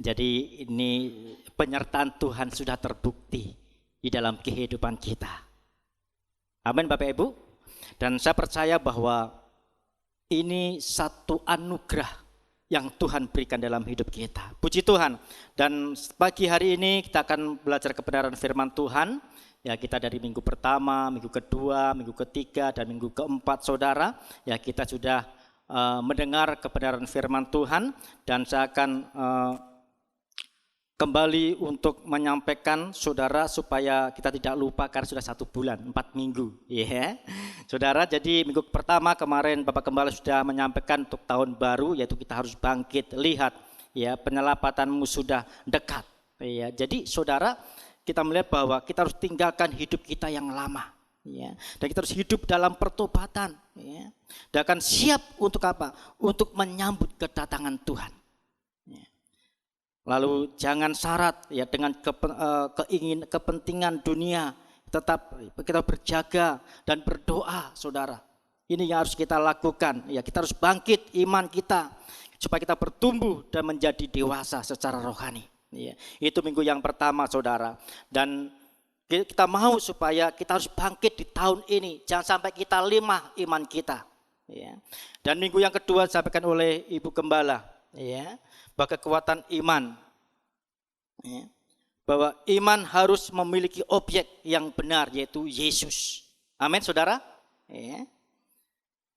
Jadi ini penyertaan Tuhan sudah terbukti di dalam kehidupan kita. Amin Bapak Ibu. Dan saya percaya bahwa ini satu anugerah yang Tuhan berikan dalam hidup kita. Puji Tuhan. Dan pagi hari ini kita akan belajar kebenaran firman Tuhan. Ya, kita dari minggu pertama, minggu kedua, minggu ketiga, dan minggu keempat saudara. Ya, kita sudah mendengar kebenaran firman Tuhan. Dan saya akan kembali untuk menyampaikan saudara supaya kita tidak lupa karena sudah 1 bulan, 4 minggu. Yeah. Saudara, jadi minggu pertama kemarin Bapak Gembala sudah menyampaikan untuk tahun baru, yaitu kita harus bangkit, lihat ya penyelapatanmu sudah dekat. Ya, jadi saudara, kita melihat bahwa kita harus tinggalkan hidup kita yang lama. Ya, dan kita harus hidup dalam pertobatan. Ya, dan akan siap untuk apa? Untuk menyambut kedatangan Tuhan. Lalu jangan syarat ya dengan kepentingan dunia, tetap kita berjaga dan berdoa saudara. Ini yang harus kita lakukan ya, kita harus bangkit iman kita supaya kita bertumbuh dan menjadi dewasa secara rohani ya. Itu minggu yang pertama saudara. Dan kita mau supaya kita harus bangkit di tahun ini, jangan sampai kita lemah iman kita ya. Dan minggu yang kedua disampaikan oleh Ibu Gembala ya, bahwa kekuatan iman ya, bahwa iman harus memiliki objek yang benar yaitu Yesus. Amin saudara ya.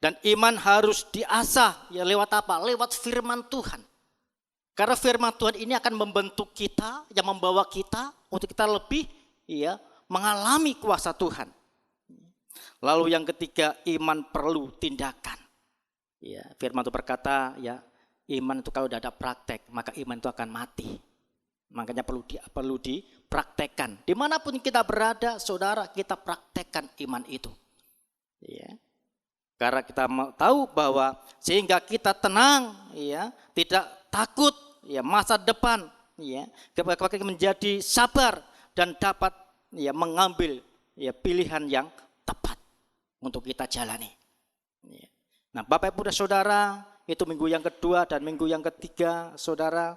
Dan iman harus diasah ya lewat apa? Lewat firman Tuhan. Karena firman Tuhan ini akan membentuk kita, yang membawa kita untuk kita lebih ya mengalami kuasa Tuhan. Lalu yang ketiga, iman perlu tindakan. Ya, firman Tuhan berkata ya, iman itu kalau tidak ada praktek, maka iman itu akan mati. Makanya perlu dipraktekkan. Dimanapun kita berada, saudara, kita praktekkan iman itu. Ya. Karena kita tahu bahwa sehingga kita tenang, ya, tidak takut, ya, masa depan, ya, kita menjadi sabar dan dapat, ya, mengambil, ya, pilihan yang tepat untuk kita jalani. Ya. Nah, Bapak Ibu dan Saudara, itu minggu yang kedua dan minggu yang ketiga saudara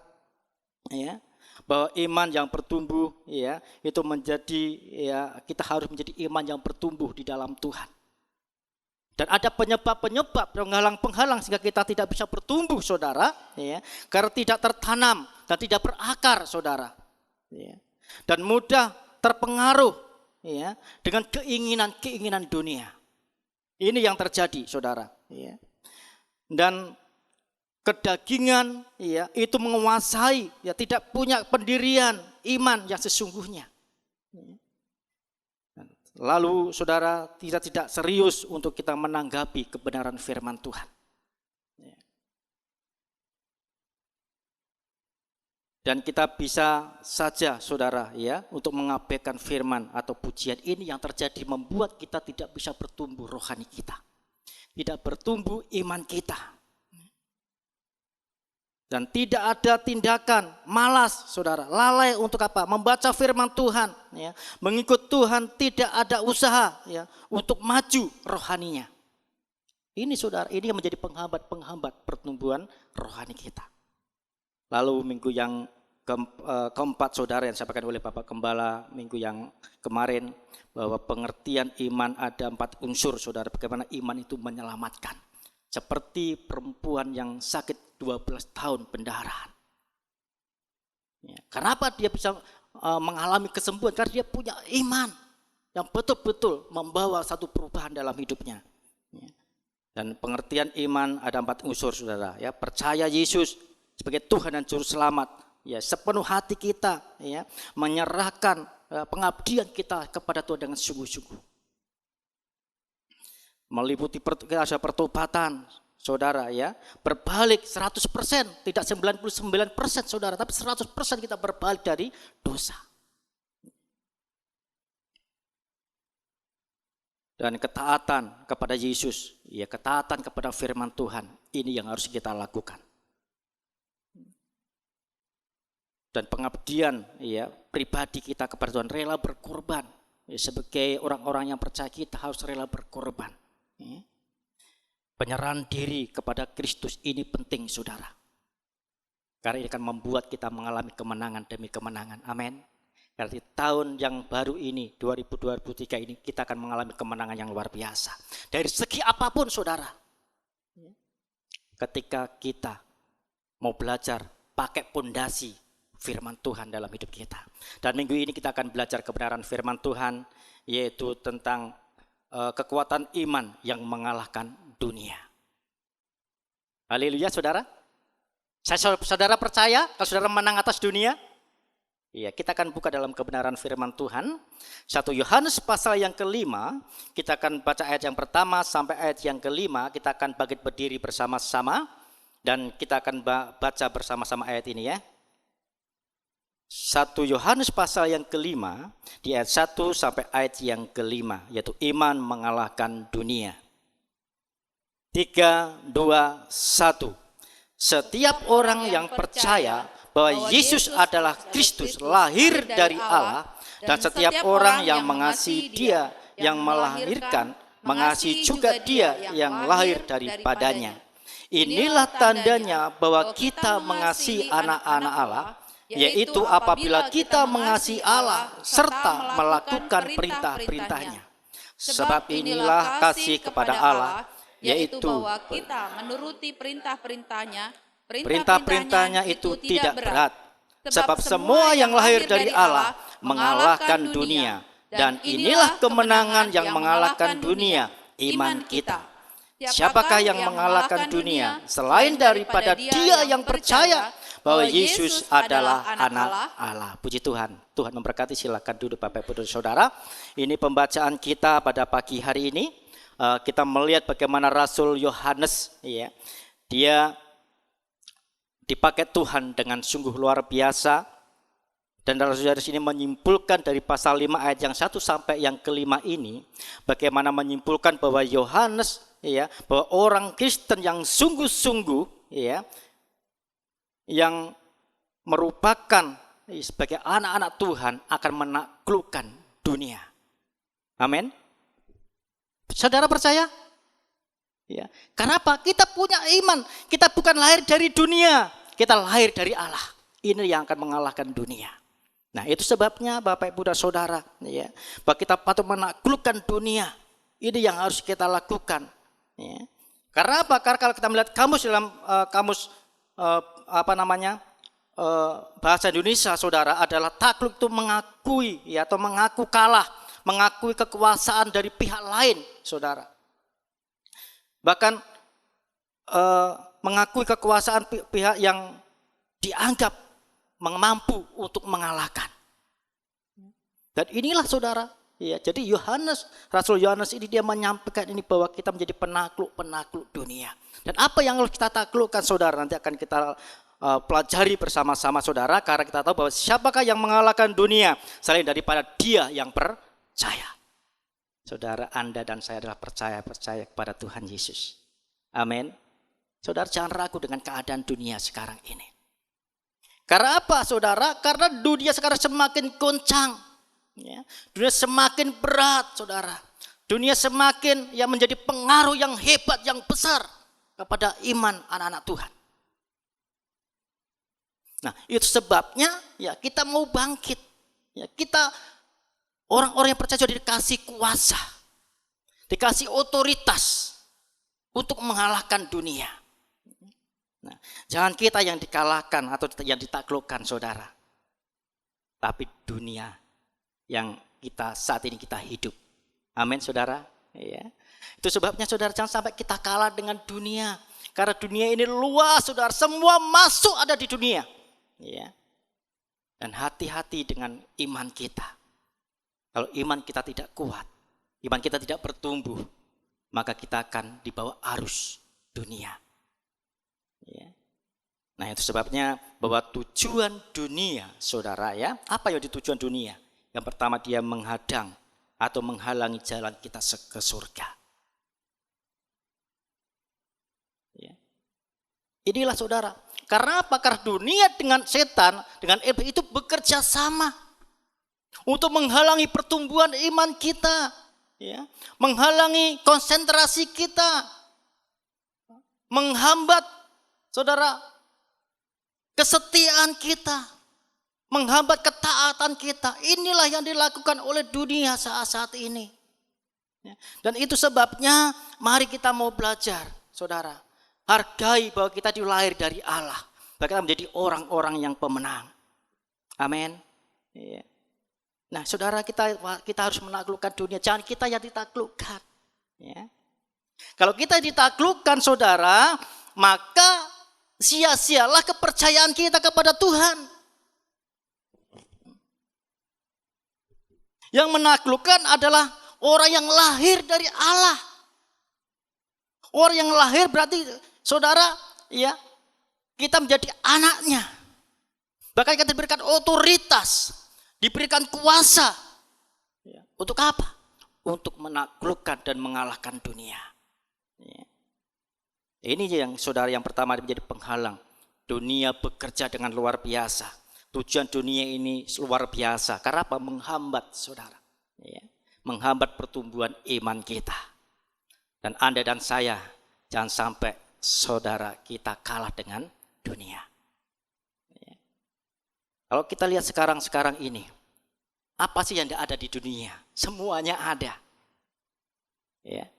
ya, bahwa iman yang bertumbuh ya itu menjadi ya kita harus menjadi iman yang bertumbuh di dalam Tuhan. Dan ada penyebab-penyebab penghalang sehingga kita tidak bisa bertumbuh saudara ya, karena tidak tertanam dan tidak berakar saudara ya. Dan mudah terpengaruh ya dengan keinginan dunia. Ini yang terjadi saudara ya. Dan kedagingan ya itu menguasai ya, tidak punya pendirian iman yang sesungguhnya. Lalu saudara tidak serius untuk kita menanggapi kebenaran firman Tuhan. Dan kita bisa saja saudara ya untuk mengabaikan firman atau pujian ini yang terjadi membuat kita tidak bisa bertumbuh rohani kita. Tidak bertumbuh iman kita. Dan tidak ada tindakan, malas saudara, lalai untuk apa? Membaca firman Tuhan, ya, mengikut Tuhan, tidak ada usaha ya untuk maju rohaninya. Ini saudara, ini yang menjadi penghambat pertumbuhan rohani kita. Lalu minggu yang keempat saudara yang disampaikan oleh Bapak Gembala minggu yang kemarin, bahwa pengertian iman ada 4 unsur saudara, bagaimana iman itu menyelamatkan. Seperti perempuan yang sakit 12 tahun pendarahan. Ya, kenapa dia bisa mengalami kesembuhan? Karena dia punya iman yang betul-betul membawa satu perubahan dalam hidupnya. Ya. Dan pengertian iman ada 4 unsur saudara. Ya, percaya Yesus sebagai Tuhan dan Juru Selamat. Ya, sepenuh hati kita ya, menyerahkan pengabdian kita kepada Tuhan dengan sungguh-sungguh. Meliputi pertobatan saudara ya, berbalik 100%, tidak 99% saudara, tapi 100% kita berbalik dari dosa. Dan ketaatan kepada Yesus, ya ketaatan kepada firman Tuhan, ini yang harus kita lakukan. Dan pengabdian ya pribadi kita kepada Tuhan, rela berkorban ya, sebagai orang-orang yang percaya kita harus rela berkorban ya. Penyerahan diri kepada Kristus ini penting saudara, Karena ini akan membuat kita mengalami kemenangan demi kemenangan. Amin. Karena di tahun yang baru ini, 2023 ini, kita akan mengalami kemenangan yang luar biasa. Dari segi apapun saudara. Ketika kita mau belajar pakai pondasi firman Tuhan dalam hidup kita. Dan minggu ini kita akan belajar kebenaran firman Tuhan, yaitu tentang kekuatan iman yang mengalahkan dunia. Haleluya saudara. Saudara percaya kalau saudara menang atas dunia? Iya, kita akan buka dalam kebenaran firman Tuhan. 1 Yohanes pasal yang kelima, kita akan baca ayat yang pertama sampai ayat yang kelima. Kita akan bangkit berdiri bersama-sama dan kita akan baca bersama-sama ayat ini ya. 1 Yohanes pasal yang kelima, di ayat 1 sampai ayat yang kelima, yaitu iman mengalahkan dunia. 3, 2, 1. Setiap orang yang percaya bahwa Yesus adalah Kristus, lahir dari Allah, dan setiap orang yang mengasihi Dia yang melahirkan, mengasihi juga Dia yang lahir daripadanya. Inilah tandanya bahwa kita mengasihi anak-anak Allah, yaitu apabila kita mengasihi Allah serta melakukan perintah-perintahnya. Sebab inilah kasih kepada Allah, yaitu bahwa kita menuruti perintah-perintahnya. Perintah-perintahnya itu tidak berat, sebab semua yang lahir dari Allah mengalahkan dunia, dan inilah kemenangan yang mengalahkan dunia, iman kita. Siapakah yang mengalahkan dunia selain daripada Dia yang percaya bahwa Yesus adalah anak Allah. Puji Tuhan. Tuhan memberkati. Silakan duduk Bapak Ibu Saudara. Ini pembacaan kita pada pagi hari ini. Kita melihat bagaimana Rasul Yohanes, ya, dia dipakai Tuhan dengan sungguh luar biasa. Dan Rasul Yohanes ini menyimpulkan dari pasal 5 ayat yang 1 sampai yang kelima ini, bagaimana menyimpulkan bahwa Yohanes, ya, bahwa orang Kristen yang sungguh-sungguh, ya, yang merupakan sebagai anak-anak Tuhan akan menaklukkan dunia. Amin. Saudara percaya? Ya. Kenapa? Kita punya iman. Kita bukan lahir dari dunia, kita lahir dari Allah. Ini yang akan mengalahkan dunia. Nah, itu sebabnya Bapak Ibu dan Saudara, ya, bahwa kita patut menaklukkan dunia. Ini yang harus kita lakukan. Ya. Karena apa? Karena kalau kita melihat kamus dalam bahasa Indonesia, saudara, adalah takluk itu mengakui, ya, atau mengaku kalah, mengakui kekuasaan dari pihak lain, saudara. Bahkan mengakui kekuasaan pihak yang dianggap mampu untuk mengalahkan. Dan inilah saudara, ya, jadi Rasul Yohanes ini dia menyampaikan ini bahwa kita menjadi penakluk dunia. Dan apa yang harus kita taklukkan, saudara, nanti akan kita pelajari bersama-sama, saudara, karena kita tahu bahwa siapakah yang mengalahkan dunia selain daripada Dia yang percaya. Saudara, Anda dan saya adalah percaya kepada Tuhan Yesus. Amin. Saudara, jangan ragu dengan keadaan dunia sekarang ini. Karena apa, saudara? Karena dunia sekarang semakin goncang, ya. Dunia semakin berat, saudara. Dunia semakin menjadi pengaruh yang hebat, yang besar kepada iman anak-anak Tuhan. Nah, itu sebabnya, ya, kita mau bangkit. Ya, kita orang-orang yang percaya sudah dikasih kuasa, dikasih otoritas untuk mengalahkan dunia. Nah, jangan kita yang dikalahkan atau yang ditaklukkan, saudara, tapi dunia yang kita saat ini kita hidup. Amin, saudara. Ya. Itu sebabnya, saudara, jangan sampai kita kalah dengan dunia. Karena dunia ini luas, saudara. Semua masuk ada di dunia. Ya. Dan hati-hati dengan iman kita. Kalau iman kita tidak kuat, iman kita tidak bertumbuh, maka kita akan dibawa arus dunia. Ya. Nah, itu sebabnya bahwa tujuan dunia, saudara, ya, apa yang tujuan dunia? Yang pertama, dia menghadang atau menghalangi jalan kita ke surga. Ya. Inilah, saudara. Karena apa? Karena dunia dengan setan, dengan iblis itu bekerja sama untuk menghalangi pertumbuhan iman kita, ya, menghalangi konsentrasi kita, menghambat, saudara, kesetiaan kita, menghambat ketaatan kita. Inilah yang dilakukan oleh dunia saat ini. Dan itu sebabnya mari kita mau belajar, saudara. Hargai bahwa kita dilahir dari Allah. Bahkan menjadi orang-orang yang pemenang. Amin. Nah, saudara, kita harus menaklukkan dunia. Jangan kita yang ditaklukkan. Ya. Kalau kita ditaklukkan, saudara, maka sia-sialah kepercayaan kita kepada Tuhan. Yang menaklukkan adalah orang yang lahir dari Allah. Orang yang lahir berarti, saudara, ya, kita menjadi anaknya. Bahkan kita diberikan otoritas, diberikan kuasa. Ya. Untuk apa? Untuk menaklukkan dan mengalahkan dunia. Ya. Ini yang saudara yang pertama menjadi penghalang. Dunia bekerja dengan luar biasa. Tujuan dunia ini luar biasa. Karena apa? Menghambat saudara. Ya. Menghambat pertumbuhan iman kita. Dan Anda dan saya, jangan sampai saudara kita kalah dengan dunia. Ya. Kalau kita lihat sekarang ini, apa sih yang ada di dunia? Semuanya ada. Ya.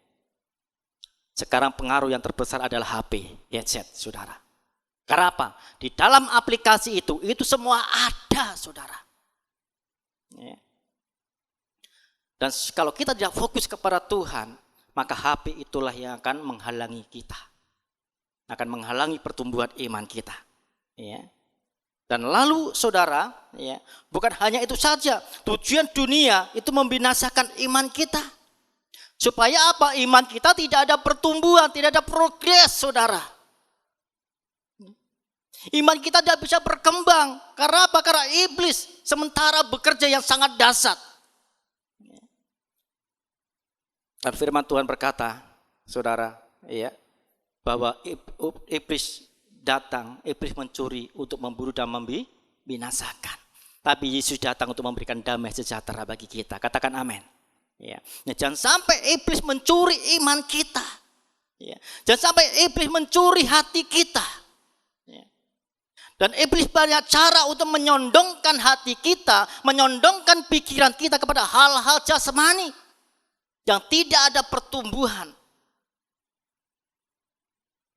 Sekarang pengaruh yang terbesar adalah HP, headset, saudara. Karena apa? Di dalam aplikasi itu semua ada, saudara. Ya. Dan kalau kita tidak fokus kepada Tuhan, maka HP itulah yang akan menghalangi kita. Akan menghalangi pertumbuhan iman kita. Ya. Dan lalu saudara, ya, bukan hanya itu saja. Tujuan dunia itu membinasakan iman kita. Supaya apa? Iman kita tidak ada pertumbuhan, tidak ada progres, saudara. Iman kita tidak bisa berkembang. Karena apa? Karena iblis sementara bekerja yang sangat dahsyat. Dan firman Tuhan berkata, saudara, ya, bahwa iblis datang, iblis mencuri untuk membunuh dan membinasakan. Tapi Yesus datang untuk memberikan damai sejahtera bagi kita. Katakan amin. Ya. Nah, jangan sampai iblis mencuri iman kita. Ya. Jangan sampai iblis mencuri hati kita. Ya. Dan iblis banyak cara untuk menyondongkan hati kita, menyondongkan pikiran kita kepada hal-hal jasmani yang tidak ada pertumbuhan.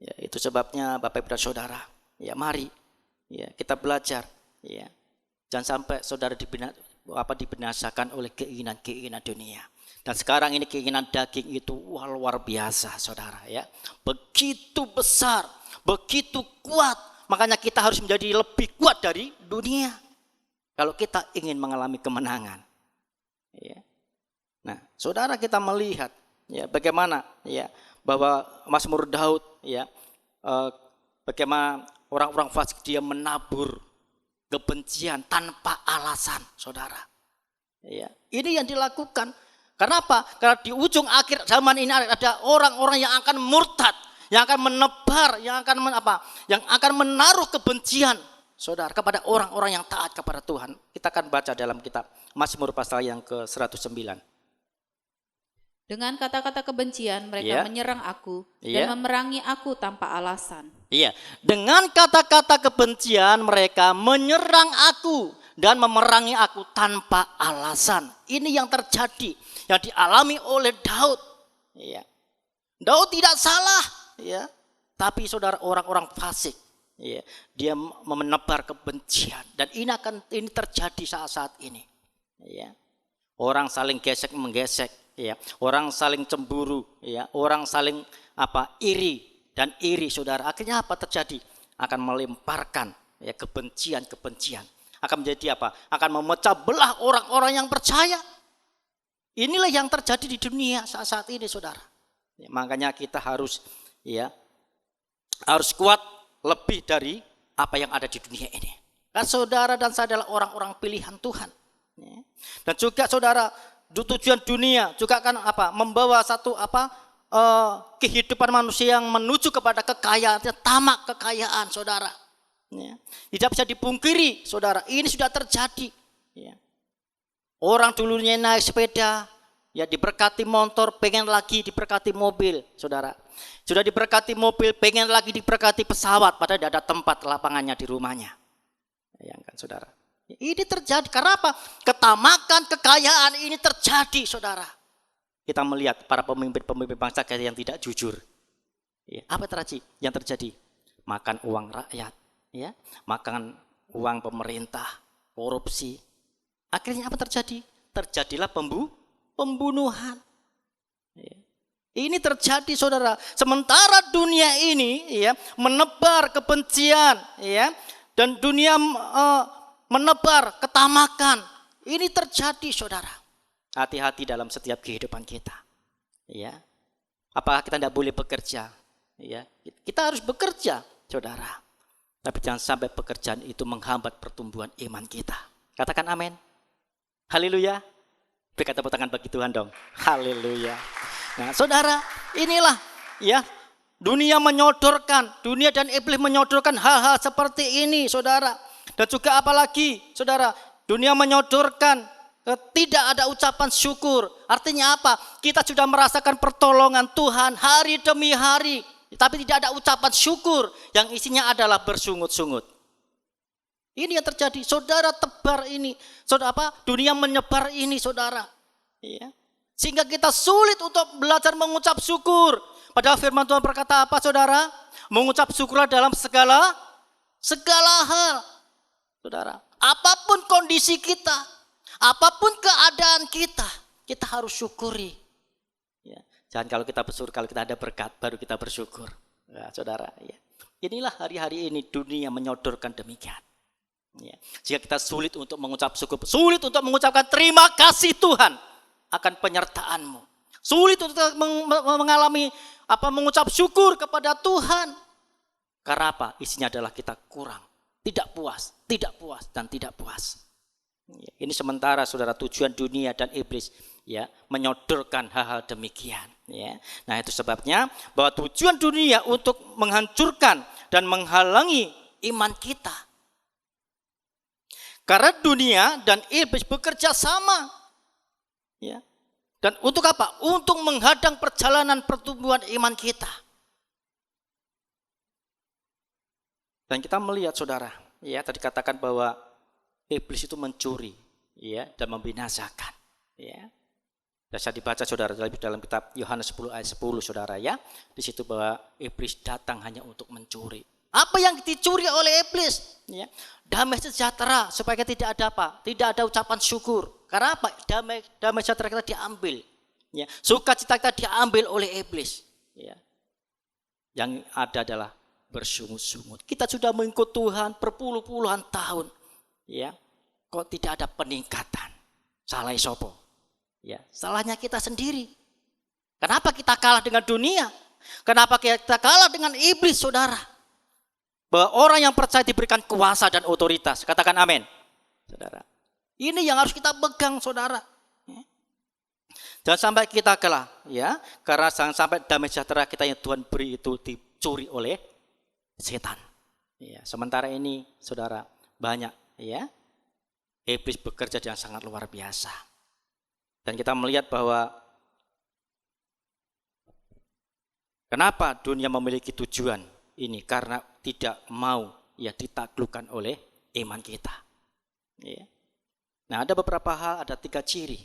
Ya, itu sebabnya Bapak Ibu dan Saudara, ya mari ya kita belajar, ya. Jangan sampai saudara dibinasakan oleh keinginan-keinginan dunia. Dan sekarang ini keinginan daging itu luar biasa, saudara, ya. Begitu besar, begitu kuat, makanya kita harus menjadi lebih kuat dari dunia kalau kita ingin mengalami kemenangan. Ya. Nah, saudara, kita melihat ya bagaimana ya bahwa Mazmur Daud, ya, bagaimana orang-orang fasik dia menabur kebencian tanpa alasan, saudara. Ya, ini yang dilakukan. Karena apa? Karena di ujung akhir zaman ini ada orang-orang yang akan murtad, yang akan menebar, yang akan menaruh kebencian, saudara, kepada orang-orang yang taat kepada Tuhan. Kita akan baca dalam kitab Mazmur pasal yang ke-109. Dengan kata-kata kebencian mereka menyerang aku dan memerangi aku tanpa alasan. Iya, dengan kata-kata kebencian mereka menyerang aku dan memerangi aku tanpa alasan. Ini yang terjadi, yang dialami oleh Daud. Iya. Daud tidak salah, ya. Tapi saudara, orang-orang fasik, ya, dia menebar kebencian dan ini terjadi saat-saat ini. Ya. Orang saling gesek menggesek. Ya, orang saling cemburu, ya, orang saling iri dan iri, saudara. Akhirnya apa terjadi? Akan melemparkan ya kebencian. Akan menjadi apa? Akan memecah belah orang-orang yang percaya. Inilah yang terjadi di dunia saat ini, saudara. Ya, makanya kita harus kuat lebih dari apa yang ada di dunia ini. Kan saudara dan saya adalah orang-orang pilihan Tuhan. Ya. Dan juga saudara, tujuan dunia juga kan membawa satu kehidupan manusia yang menuju kepada kekayaan, tamak kekayaan, saudara. Ya. Tidak bisa dipungkiri, saudara, ini sudah terjadi. Ya. Orang dulunya naik sepeda, Ya, diberkati motor, pengen lagi diberkati mobil, saudara. Sudah diberkati mobil, pengen lagi diberkati pesawat, padahal tidak ada tempat lapangannya di rumahnya. Bayangkan, saudara. Ini terjadi karena apa? Ketamakan, kekayaan ini terjadi, saudara. Kita melihat para pemimpin bangsa yang tidak jujur. Ya, apa yang terjadi? Makan uang rakyat, ya, makan uang pemerintah, korupsi. Akhirnya apa terjadi? Terjadilah pembunuhan. Ini terjadi, saudara. Sementara dunia ini, ya, menebar kebencian, ya, dan dunia menebar ketamakan. Ini terjadi, saudara. Hati-hati dalam setiap kehidupan kita. Ya, apakah kita tidak boleh bekerja? Ya, kita harus bekerja, saudara. Tapi jangan sampai pekerjaan itu menghambat pertumbuhan iman kita. Katakan amin. Haleluya. Berikan tepuk tangan bagi Tuhan dong. Haleluya. Nah, saudara, inilah, ya, dunia dan iblis menyodorkan hal-hal seperti ini, saudara. Dan juga apalagi, saudara, dunia menyodorkan tidak ada ucapan syukur. Artinya apa? Kita sudah merasakan pertolongan Tuhan hari demi hari, tapi tidak ada ucapan syukur, yang isinya adalah bersungut-sungut. Ini yang terjadi, saudara, tebar ini, saudara, dunia menyebar ini, saudara. Ya. Sehingga kita sulit untuk belajar mengucap syukur. Padahal firman Tuhan berkata apa, saudara? Mengucap syukurlah dalam segala hal, saudara. Apapun kondisi kita, apapun keadaan kita, kita harus syukuri. Ya. Jangan kalau kita bersyukur, kalau kita ada berkat, baru kita bersyukur. Ya, saudara. Ya. Inilah hari-hari ini dunia menyodorkan demikian. Ya. Jika kita sulit untuk mengucap syukur, sulit untuk mengucapkan terima kasih Tuhan akan penyertaanmu, sulit untuk mengalami mengucap syukur kepada Tuhan. Karena apa? Isinya adalah kita kurang, tidak puas, dan tidak puas. Ya. Ini sementara, saudara, tujuan dunia dan iblis, ya, menyodorkan hal-hal demikian. Ya. Nah, itu sebabnya bahwa tujuan dunia untuk menghancurkan dan menghalangi iman kita. Karena dunia dan iblis bekerja sama. Ya. Dan untuk apa? Untuk menghadang perjalanan pertumbuhan iman kita. Dan kita melihat, saudara, ya, tadi katakan bahwa iblis itu mencuri, ya, dan membinasakan. Ya. Bisa dibaca, saudara, dalam kitab Yohanes 10 ayat 10, saudara, ya. Di situ bahwa iblis datang hanya untuk mencuri. Apa yang dicuri oleh iblis? Ya. Damai sejahtera, supaya tidak ada apa? Tidak ada ucapan syukur. Karena apa? Damai sejahtera kita diambil. Ya. Sukacita kita diambil oleh iblis. Ya. Yang ada adalah bersungut-sungut. Kita sudah mengikut Tuhan berpuluh-puluhan tahun. Ya. Kok tidak ada peningkatan? Salah sopo. Ya. Salahnya kita sendiri. Kenapa kita kalah dengan dunia? Kenapa kita kalah dengan iblis, saudara? Bahwa orang yang percaya diberikan kuasa dan otoritas. Katakan amin, saudara. Ini yang harus kita pegang, saudara. Jangan sampai kita kalah, ya, karena jangan sampai damai sejahtera kita yang Tuhan beri itu dicuri oleh setan. Ya, sementara ini, saudara, banyak, ya, iblis bekerja dengan sangat luar biasa. Dan kita melihat bahwa kenapa dunia memiliki tujuan ini, karena tidak mau, ya, ditaklukkan oleh iman kita. Ya. Nah, ada beberapa hal, ada 3 ciri,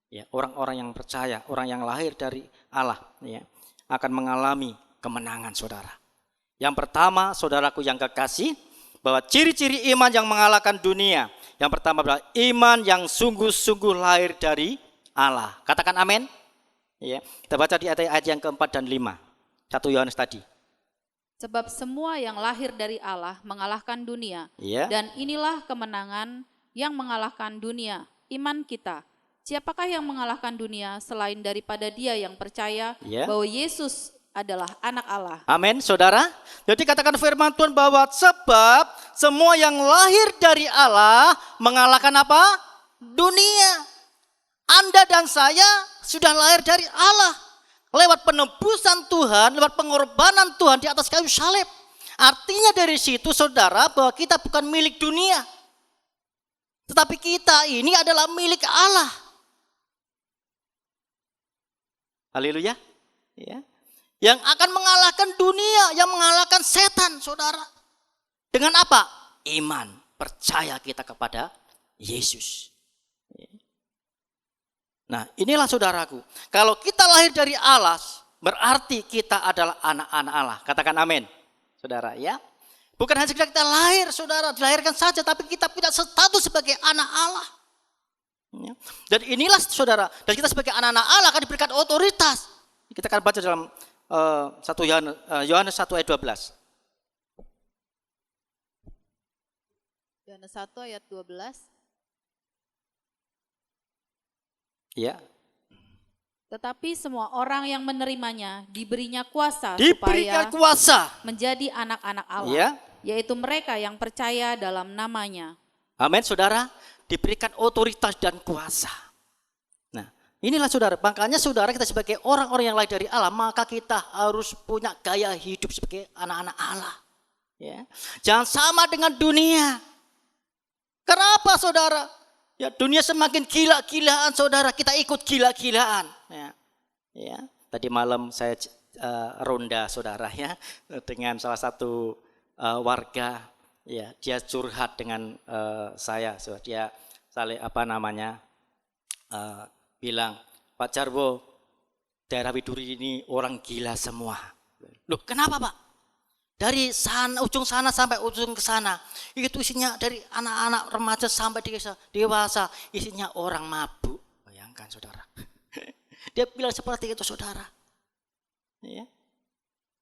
ya, orang-orang yang percaya, orang yang lahir dari Allah, ya, akan mengalami kemenangan, saudara. Yang pertama, saudaraku yang kekasih, bahwa ciri-ciri iman yang mengalahkan dunia. Yang pertama adalah iman yang sungguh-sungguh lahir dari Allah. Katakan amin. Ya, kita baca di ayat yang keempat dan 5. 1 Yohanes tadi. Sebab semua yang lahir dari Allah mengalahkan dunia. Yeah. Dan inilah kemenangan yang mengalahkan dunia, iman kita. Siapakah yang mengalahkan dunia selain daripada dia yang percaya bahwa Yesus adalah anak Allah. Amin, saudara. Jadi katakan firman Tuhan bahwa sebab semua yang lahir dari Allah mengalahkan apa? Dunia. Anda dan saya sudah lahir dari Allah. Lewat penebusan Tuhan, lewat pengorbanan Tuhan di atas kayu salib. Artinya dari situ, saudara, bahwa kita bukan milik dunia. Tetapi kita ini adalah milik Allah. Haleluya. Ya. Yang akan mengalahkan dunia, yang mengalahkan setan, saudara. Dengan apa? Iman, percaya kita kepada Yesus. Nah, inilah saudaraku. Kalau kita lahir dari Allah, berarti kita adalah anak-anak Allah. Katakan amin, saudara ya. Bukan hanya sekedar kita lahir, saudara, dilahirkan saja, tapi kita punya status sebagai anak Allah. Ya. Dan inilah saudara, dan kita sebagai anak-anak Allah akan diberikan otoritas. Kita akan baca dalam 1 Yohanes 1 ayat 12. Yohanes 1 ayat 12. Ya. Tetapi semua orang yang menerimanya diberinya kuasa Diberikan supaya kuasa menjadi anak-anak Allah, ya. Yaitu mereka yang percaya dalam namanya. Amin, saudara. Diberikan otoritas dan kuasa. Nah, inilah saudara. Makanya saudara, kita sebagai orang-orang yang lahir dari Allah, maka kita harus punya gaya hidup sebagai anak-anak Allah. Ya. Jangan sama dengan dunia. Kenapa saudara? Ya, dunia semakin gila-gilaan saudara, kita ikut gila-gilaan. Ya. Ya. Tadi malam saya ronda saudara ya dengan salah satu warga. Ya, dia curhat dengan saya. So, dia bilang, Pak Jarwo, daerah Widuri ini orang gila semua. Loh, kenapa Pak? Dari sana, ujung sana sampai ujung ke sana, itu isinya dari anak-anak remaja sampai dewasa, isinya orang mabuk. Bayangkan saudara. Dia bilang seperti itu saudara. Ya.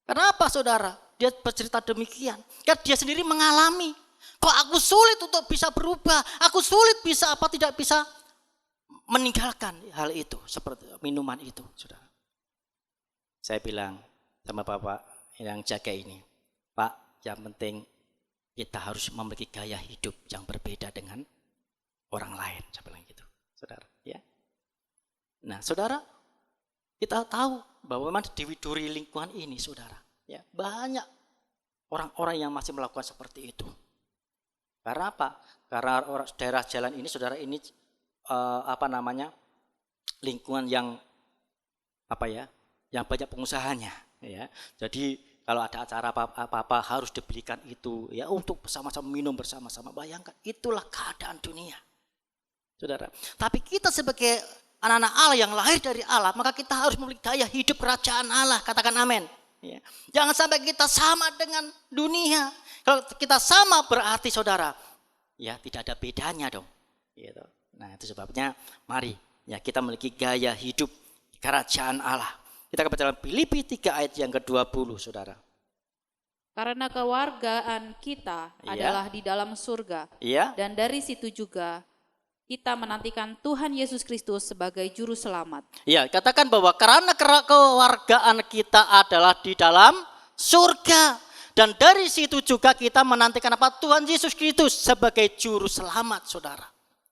Kenapa saudara? Dia bercerita demikian. Karena dia sendiri mengalami. Kok aku sulit untuk bisa berubah? Aku sulit tidak bisa meninggalkan hal itu. Seperti minuman itu, saudara. Saya bilang sama Bapak yang jaga ini. Pak, yang penting kita harus memiliki gaya hidup yang berbeda dengan orang lain. Saya bilang gitu, saudara. Ya. Nah, saudara, kita tahu bahwa memang di Widuri lingkungan ini, saudara. Ya, banyak orang-orang yang masih melakukan seperti itu. Karena apa? Karena daerah jalan ini, saudara, ini lingkungan yang yang banyak pengusahanya. Ya. Jadi kalau ada acara apa-apa harus dibelikan itu, ya, untuk bersama-sama minum bersama-sama. Bayangkan, itulah keadaan dunia, saudara. Tapi kita sebagai anak-anak Allah yang lahir dari Allah, maka kita harus memiliki gaya hidup kerajaan Allah. Katakan amin. Ya. Jangan sampai kita sama dengan dunia. Kalau kita sama berarti saudara, ya tidak ada bedanya dong. Gitu. Nah, itu sebabnya mari ya kita memiliki gaya hidup kerajaan Allah. Kita akan baca dalam Filipi 3 ayat yang ke-20 saudara. Karena kewargaan kita adalah di dalam surga. Ya. Dan dari situ juga kita menantikan Tuhan Yesus Kristus sebagai juru selamat. Ya, katakan bahwa karena kewargaan kita adalah di dalam surga. Dan dari situ juga kita menantikan apa? Tuhan Yesus Kristus sebagai juru selamat, saudara.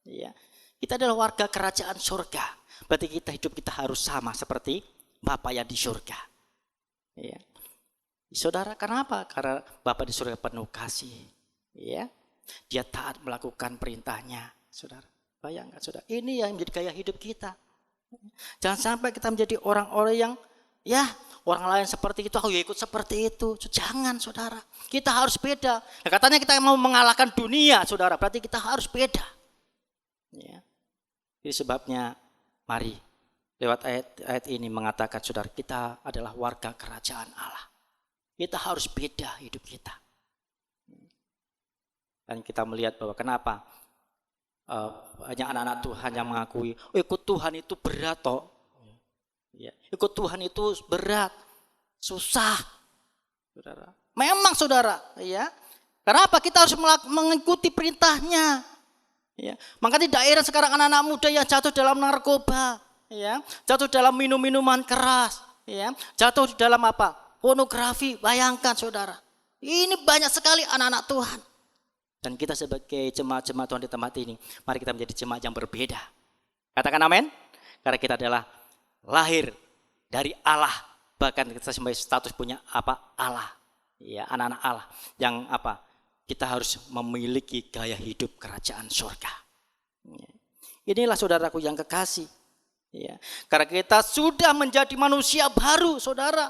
Ya, kita adalah warga kerajaan surga. Berarti hidup kita harus sama seperti Bapa yang di surga. Ya. Saudara, kenapa? Karena Bapa di surga penuh kasih. Ya. Dia taat melakukan perintahnya, saudara. Bayangkan saudara, ini yang menjadi gaya hidup kita. Jangan sampai kita menjadi orang-orang yang orang lain seperti itu, aku ya ikut seperti itu. Jangan saudara, kita harus beda. Nah, katanya kita mau mengalahkan dunia saudara, berarti kita harus beda. Ya. Jadi sebabnya mari lewat ayat ini mengatakan saudara, kita adalah warga kerajaan Allah. Kita harus beda hidup kita. Dan kita melihat bahwa kenapa banyak anak-anak Tuhan yang mengakui ikut Tuhan itu berat toh. Ya, ikut Tuhan itu berat, susah. Saudara. Memang saudara, ya. Kenapa kita harus mengikuti perintahnya? Ya. Maka di daerah sekarang anak-anak muda yang jatuh dalam narkoba, ya, jatuh dalam minum-minuman keras, ya, jatuh di dalam apa? Pornografi. Bayangkan saudara. Ini banyak sekali anak-anak Tuhan. Dan kita sebagai jemaat-jemaat Tuhan di tempat ini, mari kita menjadi jemaat yang berbeda. Katakan amin. Karena kita adalah lahir dari Allah. Bahkan kita sebagai status punya apa? Allah. Ya, anak-anak Allah. Yang apa? Kita harus memiliki gaya hidup kerajaan surga. Inilah saudaraku yang kekasih. Ya. Karena kita sudah menjadi manusia baru, saudara.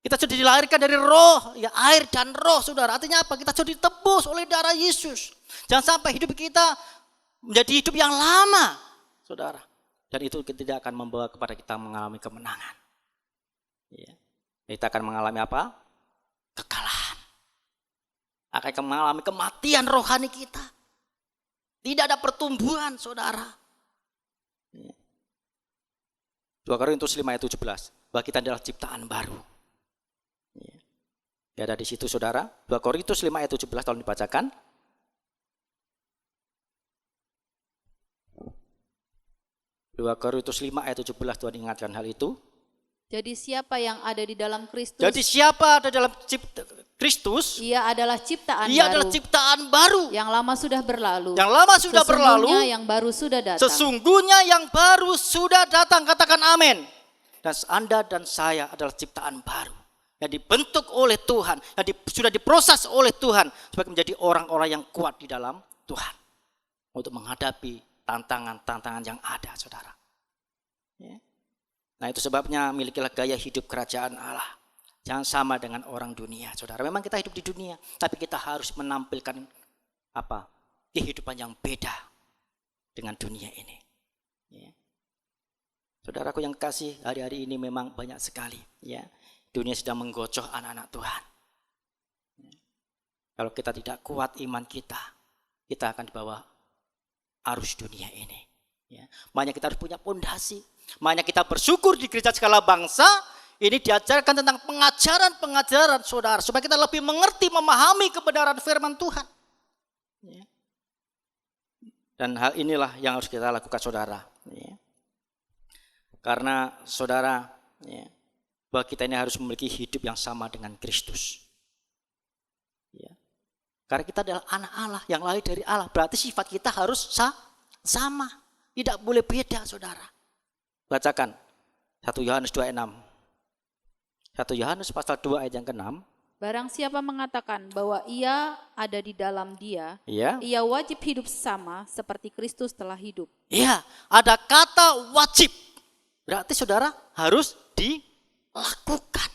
Kita sudah dilahirkan dari roh, ya, air dan roh, saudara. Artinya apa? Kita sudah ditebus oleh darah Yesus. Jangan sampai hidup kita menjadi hidup yang lama, saudara. Dan itu tidak akan membawa kepada kita mengalami kemenangan. Ya. Kita akan mengalami apa? Kekalahan. Akan mengalami kematian rohani kita. Tidak ada pertumbuhan, saudara. 2 Korintus 5 ayat 17. Bahwa kita adalah ciptaan baru. Ya, ada di situ, saudara. 2 Korintus 5 ayat 17, tolong dibacakan. Dua Korintus 5 ayat 17, Tuhan ingatkan hal itu. Jadi siapa yang ada di dalam Kristus? Jadi siapa ada dalam Kristus? Ia adalah ciptaan Ia baru. adalah ciptaan baru. Yang lama sudah berlalu. Yang lama sudah berlalu. Sesungguhnya yang baru sudah datang. Sesungguhnya yang baru sudah datang. Katakan amin. Dan Anda dan saya adalah ciptaan baru. Yang dibentuk oleh Tuhan. Yang sudah diproses oleh Tuhan. Sebagai menjadi orang-orang yang kuat di dalam Tuhan. Untuk menghadapi tantangan-tantangan yang ada, saudara. Ya. Nah, itu sebabnya milikilah gaya hidup kerajaan Allah. Jangan sama dengan orang dunia, saudara. Memang kita hidup di dunia, tapi kita harus menampilkan apa? Kehidupan yang beda dengan dunia ini. Ya. Saudaraku yang kasih, hari-hari ini memang banyak sekali. Ya. Dunia sedang menggocoh anak-anak Tuhan. Ya. Kalau kita tidak kuat iman kita akan dibawa arus dunia ini. Ya. Makanya kita harus punya pondasi. Makanya kita bersyukur di gereja skala bangsa ini diajarkan tentang pengajaran-pengajaran, saudara, supaya kita lebih mengerti, memahami kebenaran firman Tuhan. Ya. Dan hal inilah yang harus kita lakukan, saudara. Ya. Karena saudara, ya, bahwa kita ini harus memiliki hidup yang sama dengan Kristus. Ya. Karena kita adalah anak Allah, yang lahir dari Allah. Berarti sifat kita harus sama. Tidak boleh beda, saudara. Bacakan 1 Yohanes 2 ayat 6. 1 Yohanes pasal 2 ayat yang ke-6. Barang siapa mengatakan bahwa ia ada di dalam dia, ia wajib hidup sama seperti Kristus telah hidup. Iya, ada kata wajib. Berarti saudara harus dilakukan.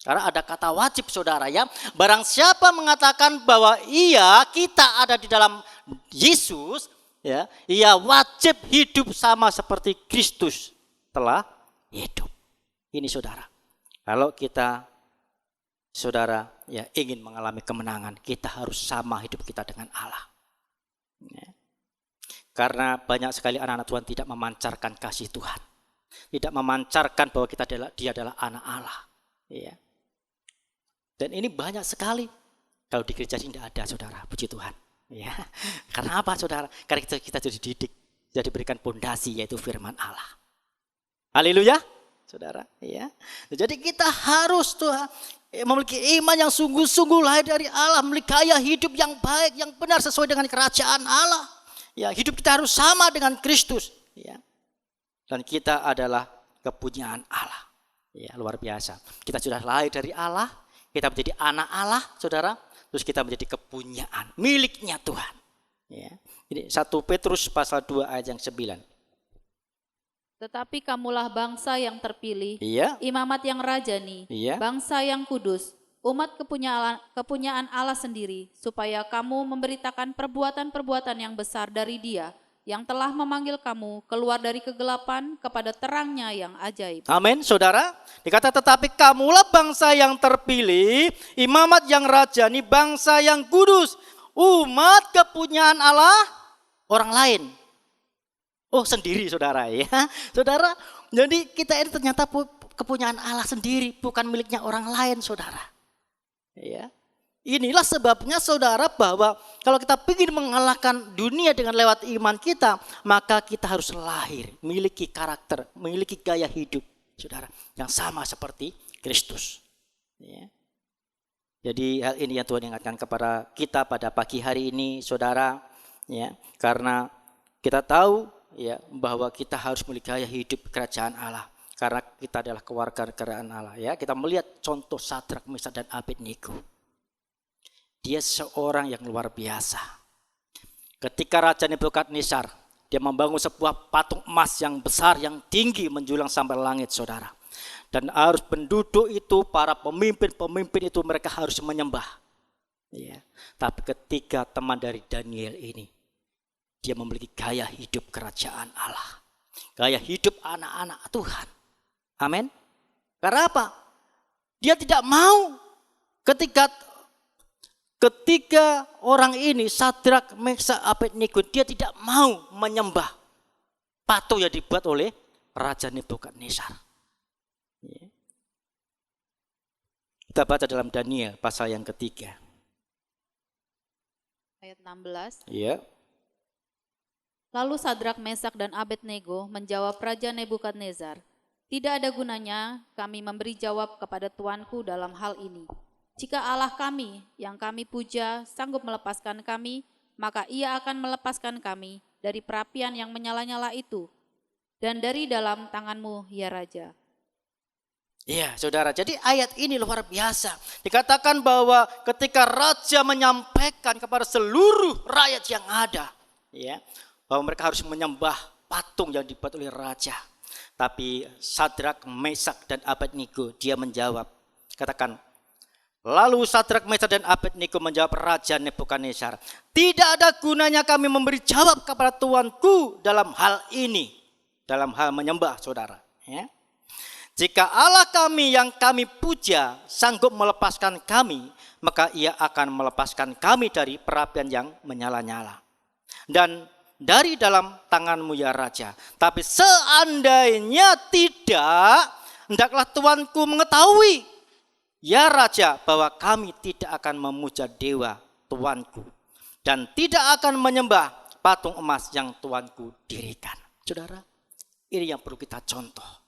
Karena ada kata wajib, saudara, ya. Barang siapa mengatakan bahwa kita ada di dalam Yesus, ya, ia wajib hidup sama seperti Kristus telah hidup. Ini, saudara. Kalau kita, saudara, ya, ingin mengalami kemenangan, kita harus sama hidup kita dengan Allah. Ya. Karena banyak sekali anak-anak Tuhan tidak memancarkan kasih Tuhan, tidak memancarkan bahwa dia adalah anak Allah. Ya. Dan ini banyak sekali. Kalau di gereja ini tidak ada, saudara. Puji Tuhan. Ya, karena apa, saudara? Karena kita sudah dididik, sudah diberikan pondasi, yaitu firman Allah. Haleluya, saudara. Ya, jadi kita harus memiliki iman yang sungguh-sungguh lahir dari Allah, memiliki gaya hidup yang baik, yang benar sesuai dengan kerajaan Allah. Ya, hidup kita harus sama dengan Kristus. Ya, dan kita adalah kepunyaan Allah. Ya, luar biasa. Kita sudah lahir dari Allah, kita menjadi anak Allah, saudara. Terus kita menjadi kepunyaan, miliknya Tuhan. Ya. Ini 1 Petrus pasal 2 ayat yang 9. Tetapi kamulah bangsa yang terpilih, imamat yang rajani, bangsa yang kudus, umat kepunyaan Allah sendiri, supaya kamu memberitakan perbuatan-perbuatan yang besar dari Dia, yang telah memanggil kamu keluar dari kegelapan kepada terangnya yang ajaib. Amin, saudara. Dikata tetapi kamulah bangsa yang terpilih, imamat yang rajani, bangsa yang kudus, umat kepunyaan Allah orang lain. Oh, sendiri, saudara, ya. Saudara, jadi kita ini ternyata kepunyaan Allah sendiri, bukan miliknya orang lain, saudara. Ya. Inilah sebabnya, saudara, bahwa kalau kita ingin mengalahkan dunia dengan lewat iman kita, maka kita harus lahir, memiliki karakter, memiliki gaya hidup, saudara, yang sama seperti Kristus. Ya. Jadi hal ini yang Tuhan ingatkan kepada kita pada pagi hari ini, saudara, ya, karena kita tahu, ya, bahwa kita harus memiliki gaya hidup kerajaan Allah, karena kita adalah keluarga kerajaan Allah. Ya, kita melihat contoh Sadrak, Mesak, dan Abednego. Dia seorang yang luar biasa. Ketika Raja Nebukadnezar Dia membangun sebuah patung emas yang besar, yang tinggi menjulang sampai langit, saudara. Dan harus penduduk itu, para pemimpin itu mereka harus menyembah. Ya. Tapi ketika teman dari Daniel ini, dia memiliki gaya hidup kerajaan Allah. Gaya hidup anak-anak Tuhan. Amin. Karena apa? Dia tidak mau ketika orang ini, Sadrak, Meshak, Abednego, dia tidak mau menyembah patung yang dibuat oleh Raja Nebukadnezar. Kita baca dalam Daniel pasal yang ketiga. Ayat 16. Iya. Lalu Sadrak, Meshak, dan Abednego menjawab Raja Nebukadnezar, "Tidak ada gunanya kami memberi jawab kepada tuanku dalam hal ini. Jika Allah kami yang kami puja sanggup melepaskan kami, maka ia akan melepaskan kami dari perapian yang menyala-nyala itu dan dari dalam tanganmu, ya Raja." Iya, saudara. Jadi ayat ini luar biasa. Dikatakan bahwa ketika raja menyampaikan kepada seluruh rakyat yang ada, ya, bahwa mereka harus menyembah patung yang dibuat oleh raja. Tapi Sadrak, Meshak, dan Abednego, dia menjawab. Katakan, lalu Sadrak, Meshak, dan Abednego menjawab Raja Nebukadnezar, "Tidak ada gunanya kami memberi jawab kepada tuanku dalam hal ini." Dalam hal menyembah, saudara. Ya. Jika Allah kami yang kami puja sanggup melepaskan kami, maka ia akan melepaskan kami dari perapian yang menyala-nyala. Dan dari dalam tanganmu, ya Raja. Tapi seandainya tidak, hendaklah tuanku mengetahui, ya Raja, bahwa kami tidak akan memuja dewa tuanku dan tidak akan menyembah patung emas yang tuanku dirikan. Saudara, ini yang perlu kita contoh.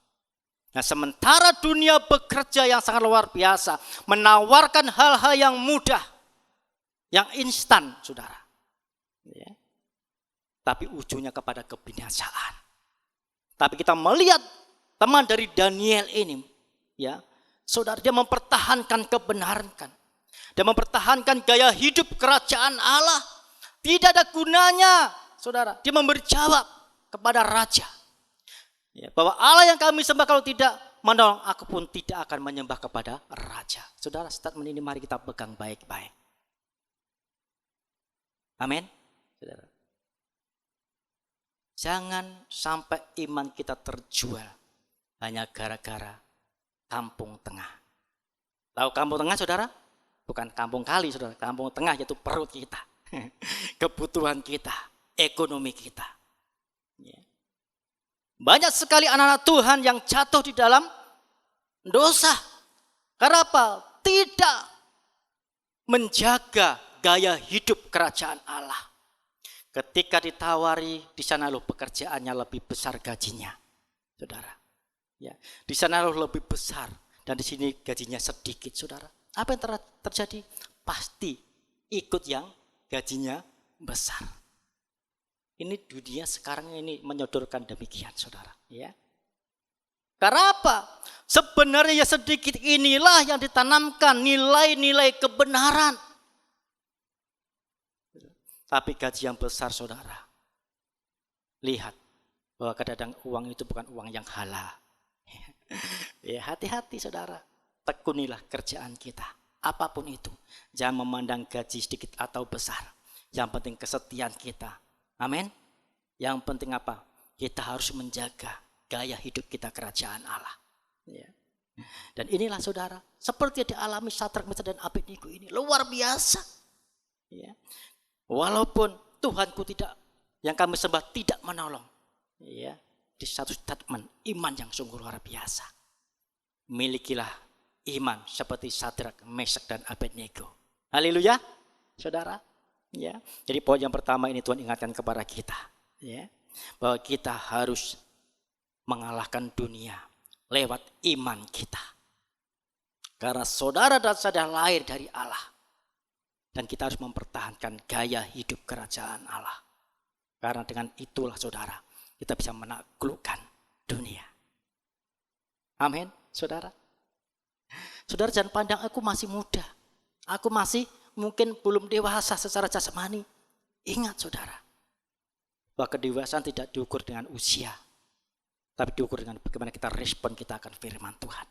Nah, sementara dunia bekerja yang sangat luar biasa, menawarkan hal-hal yang mudah, yang instan, saudara. Ya. Tapi ujungnya kepada kebinasaan. Tapi kita melihat teman dari Daniel ini, ya, saudara, dia mempertahankan kebenaran, dia mempertahankan gaya hidup kerajaan Allah. Tidak ada gunanya, saudara, dia memberi jawab kepada raja, ya, bahwa Allah yang kami sembah kalau tidak menolong, aku pun tidak akan menyembah kepada raja. Saudara, statement ini mari kita pegang baik-baik. Amin. Saudara, jangan sampai iman kita terjual hanya gara-gara kampung tengah. Tahu kampung tengah, saudara? Bukan kampung kali, saudara. Kampung tengah yaitu perut kita, kebutuhan kita, ekonomi kita. Ya. Banyak sekali anak-anak Tuhan yang jatuh di dalam dosa. Karena apa? Tidak menjaga gaya hidup kerajaan Allah. Ketika ditawari, di sana loh pekerjaannya lebih besar gajinya, saudara. Ya, di sana loh lebih besar dan di sini gajinya sedikit, saudara. Apa yang terjadi? Pasti ikut yang gajinya besar. Ini dunia sekarang ini menyodorkan demikian, saudara. Ya. Karena apa? Sebenarnya sedikit inilah yang ditanamkan nilai-nilai kebenaran. Tapi gaji yang besar, saudara. Lihat bahwa kadang-kadang uang itu bukan uang yang halal. Ya, hati-hati, saudara. Tekunilah kerjaan kita. Apapun itu. Jangan memandang gaji sedikit atau besar. Yang penting kesetiaan kita. Amin. Yang penting apa? Kita harus menjaga gaya hidup kita kerajaan Allah. Ya. Dan inilah, saudara, seperti yang dialami Sadrak, Meshak, dan Abednego ini luar biasa. Ya. Walaupun Tuhanku tidak, yang kami sembah tidak menolong. Ya. Di satu statement iman yang sungguh luar biasa. Milikilah iman seperti Sadrak, Meshak, dan Abednego. Haleluya, saudara. Ya, jadi poin yang pertama ini Tuhan ingatkan kepada kita, ya, bahwa kita harus mengalahkan dunia lewat iman kita. Karena saudara dan saya lahir dari Allah, dan kita harus mempertahankan gaya hidup kerajaan Allah. Karena dengan itulah, saudara, kita bisa menaklukkan dunia. Amin, saudara. Saudara jangan pandang aku masih muda, aku masih mungkin belum dewasa secara jasmani. Ingat, saudara, Bahwa kedewasaan tidak diukur dengan usia, tapi diukur dengan bagaimana kita respon kita akan firman Tuhan.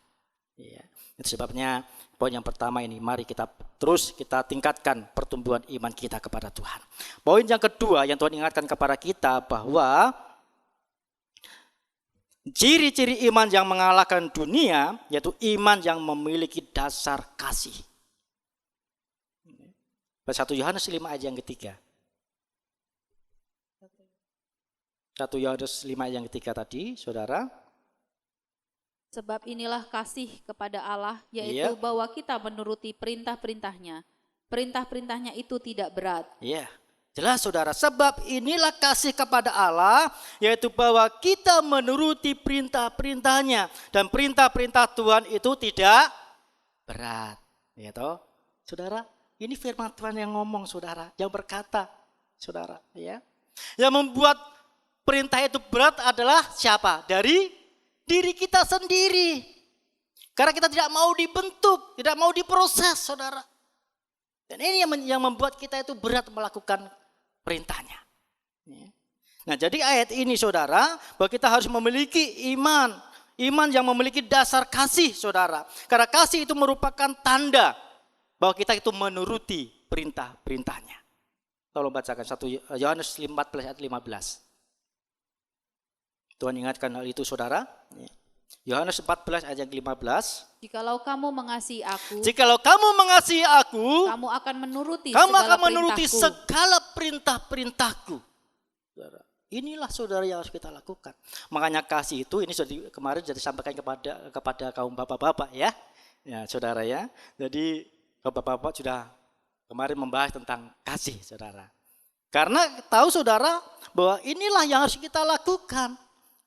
Ya. Itu sebabnya poin yang pertama ini, mari kita tingkatkan pertumbuhan iman kita kepada Tuhan. Poin yang kedua yang Tuhan ingatkan kepada kita bahwa ciri-ciri iman yang mengalahkan dunia yaitu iman yang memiliki dasar kasih. 1 Yohanes 5 ayat yang ketiga. 1 Yohanes 5 ayat yang ketiga tadi, saudara. Sebab inilah kasih kepada Allah, yaitu bahwa kita menuruti perintah-perintahnya. Perintah-perintahnya itu tidak berat. Iya, jelas saudara. Sebab inilah kasih kepada Allah, yaitu bahwa kita menuruti perintah-perintahnya. Dan perintah-perintah Tuhan itu tidak berat. Ya toh, saudara. Ini firman Tuhan yang ngomong, saudara, yang berkata, saudara, ya. Yang membuat perintah itu berat adalah siapa? Dari diri kita sendiri. Karena kita tidak mau dibentuk, tidak mau diproses, saudara. Dan ini yang membuat kita itu berat melakukan perintahnya. Ya. Nah, jadi ayat ini, saudara, bahwa kita harus memiliki iman yang memiliki dasar kasih, saudara. Karena kasih itu merupakan tanda bahwa kita itu menuruti perintah-perintahnya. Tolong bacakan 1 Yohanes 14 ayat 15. Tuhan ingatkan hal itu, saudara. Yohanes 14 ayat 15. Jikalau kamu mengasihi aku, kamu akan menuruti segala perintah-perintahku. Saudara, inilah saudara yang harus kita lakukan. Makanya kasih itu ini kemarin sudah disampaikan kepada kaum bapak-bapak ya. Ya, saudara ya. Jadi bapak-bapak sudah kemarin membahas tentang kasih, saudara. Karena tahu saudara bahwa inilah yang harus kita lakukan.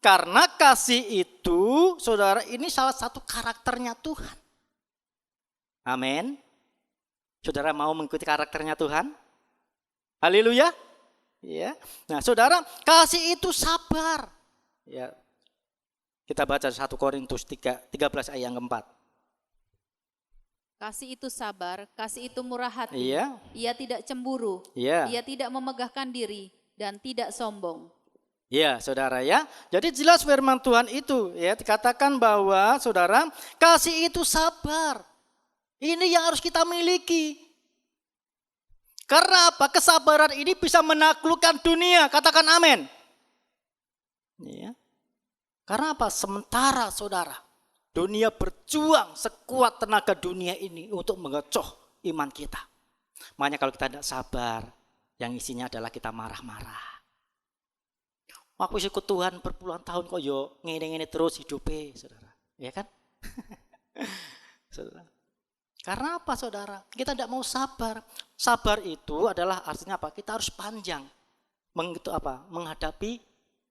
Karena kasih itu, saudara, ini salah satu karakternya Tuhan. Amin. Saudara mau mengikuti karakternya Tuhan? Haleluya. Ya. Nah, saudara, kasih itu sabar. Ya. Kita baca 1 Korintus 13 ayat yang keempat. Kasih itu sabar, kasih itu murah hati. Iya. Ia tidak cemburu. Iya. Ia tidak memegahkan diri dan tidak sombong. Ya, saudara ya. Jadi jelas firman Tuhan itu ya dikatakan bahwa saudara, kasih itu sabar. Ini yang harus kita miliki. Karena apa? Kesabaran ini bisa menaklukkan dunia. Katakan amin. Ya. Karena apa? Sementara saudara, dunia berjuang sekuat tenaga dunia ini untuk mengecoh iman kita. Makanya kalau kita tidak sabar, yang isinya adalah kita marah-marah. Aku ikut Tuhan berpuluhan tahun kok yo ngene-ngene terus hidupnya, saudara. Ya kan? Saudara. Karena apa, saudara? Kita tidak mau sabar. Sabar itu adalah artinya apa? Kita harus panjang. Menghadapi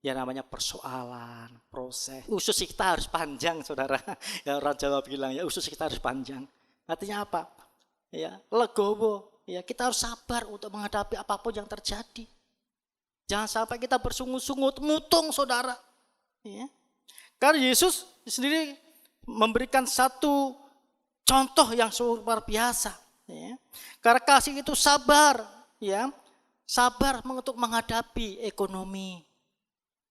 ya namanya persoalan, proses. Usus kita harus panjang, saudara. Ya orang Jawa bilang ya usus kita harus panjang. Artinya apa? Ya, legowo. Ya, kita harus sabar untuk menghadapi apapun yang terjadi. Jangan sampai kita bersungut-sungut, mutung, saudara. Ya. Karena Yesus sendiri memberikan satu contoh yang luar biasa. Ya. Karena kasih itu sabar, ya, sabar untuk menghadapi ekonomi.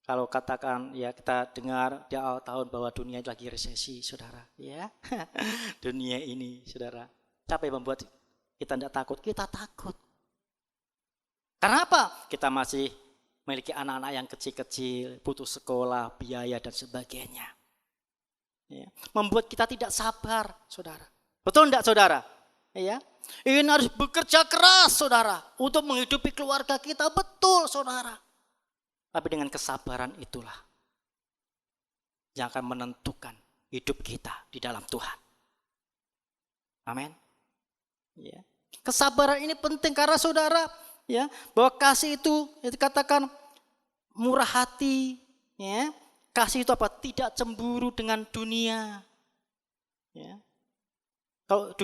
Kalau katakan ya kita dengar di awal tahun bahwa dunia lagi resesi, saudara. Ya, dunia ini, saudara. Siapa yang membuat kita tidak takut? Kita takut. Karena apa? Kita masih memiliki anak-anak yang kecil-kecil, butuh sekolah, biaya dan sebagainya. Ya. Membuat kita tidak sabar, saudara. Betul enggak, saudara? Ya. Ini harus bekerja keras, saudara, untuk menghidupi keluarga kita. Betul, saudara. Tapi dengan kesabaran itulah yang akan menentukan hidup kita di dalam Tuhan. Amin. Ya. Kesabaran ini penting karena saudara, ya, bahwa kasih itu dikatakan murah hati, ya. Kasih itu apa? Tidak cemburu dengan dunia. Ya. Kalau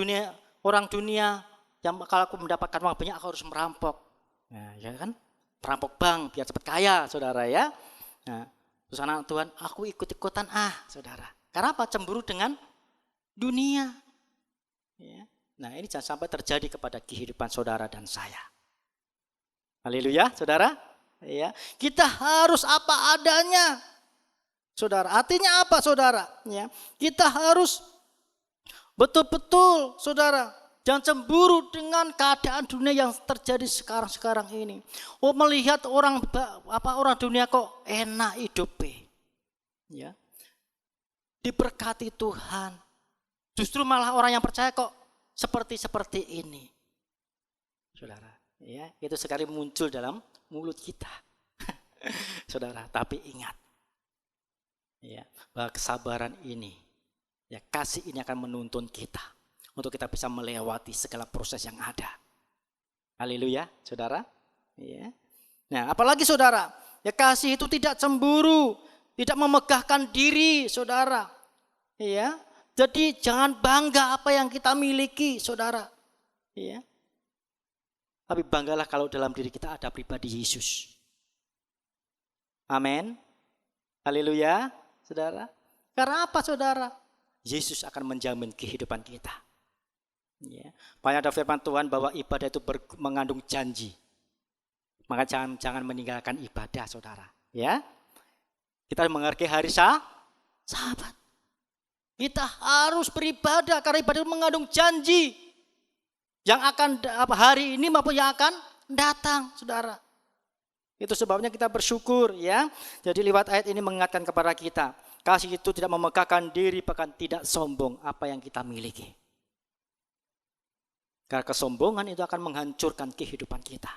orang dunia yang kalau aku mendapatkan uang banyak aku harus merampok. Nah, ya kan? Perampok bank biar cepat kaya, saudara ya. Nah, terus anak Tuhan, aku ikut-ikutan saudara. Karena apa? Cemburu dengan dunia. Ya. Nah, ini jangan sampai terjadi kepada kehidupan saudara dan saya. Haleluya, saudara. Ya, kita harus apa adanya. Saudara, artinya apa saudara? Ya, kita harus betul-betul saudara, jangan cemburu dengan keadaan dunia yang terjadi sekarang ini. Oh, melihat orang dunia kok enak hidupnya. Ya. Diberkati Tuhan. Justru malah orang yang percaya kok seperti ini. Saudara, ya, itu sekali muncul dalam mulut kita. Saudara, tapi ingat ya, bahwa kesabaran ini, ya, kasih ini akan menuntun kita untuk kita bisa melewati segala proses yang ada. Haleluya, saudara. Ya. Nah, apalagi saudara, ya, kasih itu tidak cemburu, tidak memegahkan diri, saudara. Ya, jadi jangan bangga apa yang kita miliki, saudara. Ya. Tapi banggalah kalau dalam diri kita ada pribadi Yesus. Amin. Haleluya. Saudara, karena apa saudara? Yesus akan menjamin kehidupan kita. Ya. Banyak ada firman Tuhan bahwa ibadah itu mengandung janji. Maka jangan meninggalkan ibadah saudara. Ya, kita menghargai hari Sabat. Kita harus beribadah karena ibadah itu mengandung janji yang akan hari ini maupun yang akan datang, saudara. Itu sebabnya kita bersyukur ya. Jadi lewat ayat ini mengingatkan kepada kita, kasih itu tidak memegahkan diri, bahkan tidak sombong apa yang kita miliki. Karena kesombongan itu akan menghancurkan kehidupan kita,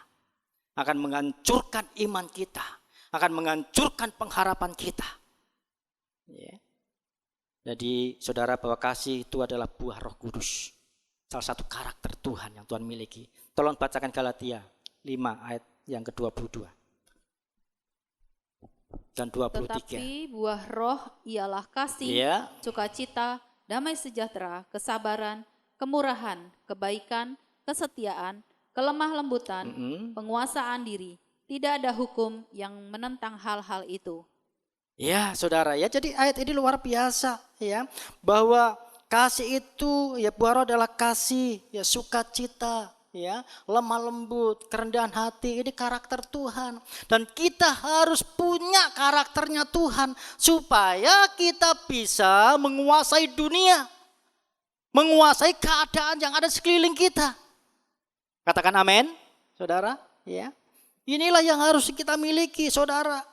akan menghancurkan iman kita, akan menghancurkan pengharapan kita. Ya. Jadi saudara, bahwa kasih itu adalah buah Roh Kudus, salah satu karakter Tuhan yang Tuhan miliki. Tolong bacakan Galatia 5 ayat yang ke-22. Dan 23. Tetapi buah roh ialah kasih, sukacita, damai sejahtera, kesabaran, kemurahan, kebaikan, kesetiaan, kelemah lembutan, penguasaan diri. Tidak ada hukum yang menentang hal-hal itu. Ya saudara, ya, jadi ayat ini luar biasa ya, bahwa kasih itu, ya, buah roh adalah kasih, ya, sukacita, ya, lemah lembut, kerendahan hati. Ini karakter Tuhan, dan kita harus punya karakternya Tuhan supaya kita bisa menguasai dunia, menguasai keadaan yang ada sekeliling kita. Katakan amin, saudara. Ya, inilah yang harus kita miliki, saudara.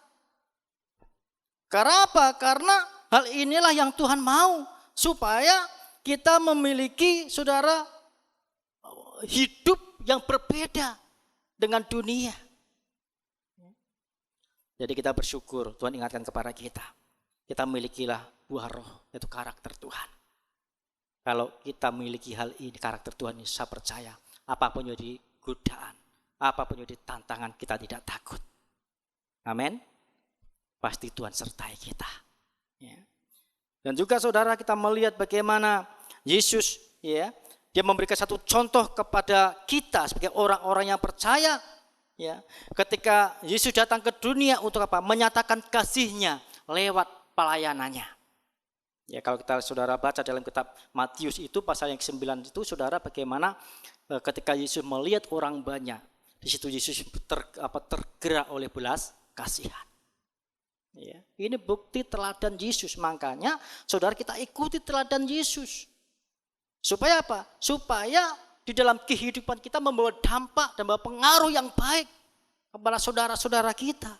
Karena apa? Karena hal inilah yang Tuhan mau, supaya kita memiliki, saudara, hidup yang berbeda dengan dunia. Jadi kita bersyukur Tuhan ingatkan kepada kita, kita milikilah buah roh, yaitu karakter Tuhan. Kalau kita miliki hal ini, karakter Tuhan ini, saya percaya apapun jadi godaan, apapun jadi tantangan, kita tidak takut. Amin. Pasti Tuhan sertai kita. Ya. Dan juga saudara, kita melihat bagaimana Yesus, ya, dia memberikan satu contoh kepada kita sebagai orang-orang yang percaya. Ya, ketika Yesus datang ke dunia untuk apa? Menyatakan kasih-Nya lewat pelayanannya. Ya, kalau kita saudara baca dalam kitab Matius itu pasal yang ke-9 itu, saudara, bagaimana ketika Yesus melihat orang banyak, di situ Yesus tergerak oleh belas kasihan. Ya, ini bukti teladan Yesus. Makanya saudara, kita ikuti teladan Yesus. Supaya apa? Supaya di dalam kehidupan kita membawa dampak dan membawa pengaruh yang baik kepada saudara-saudara kita.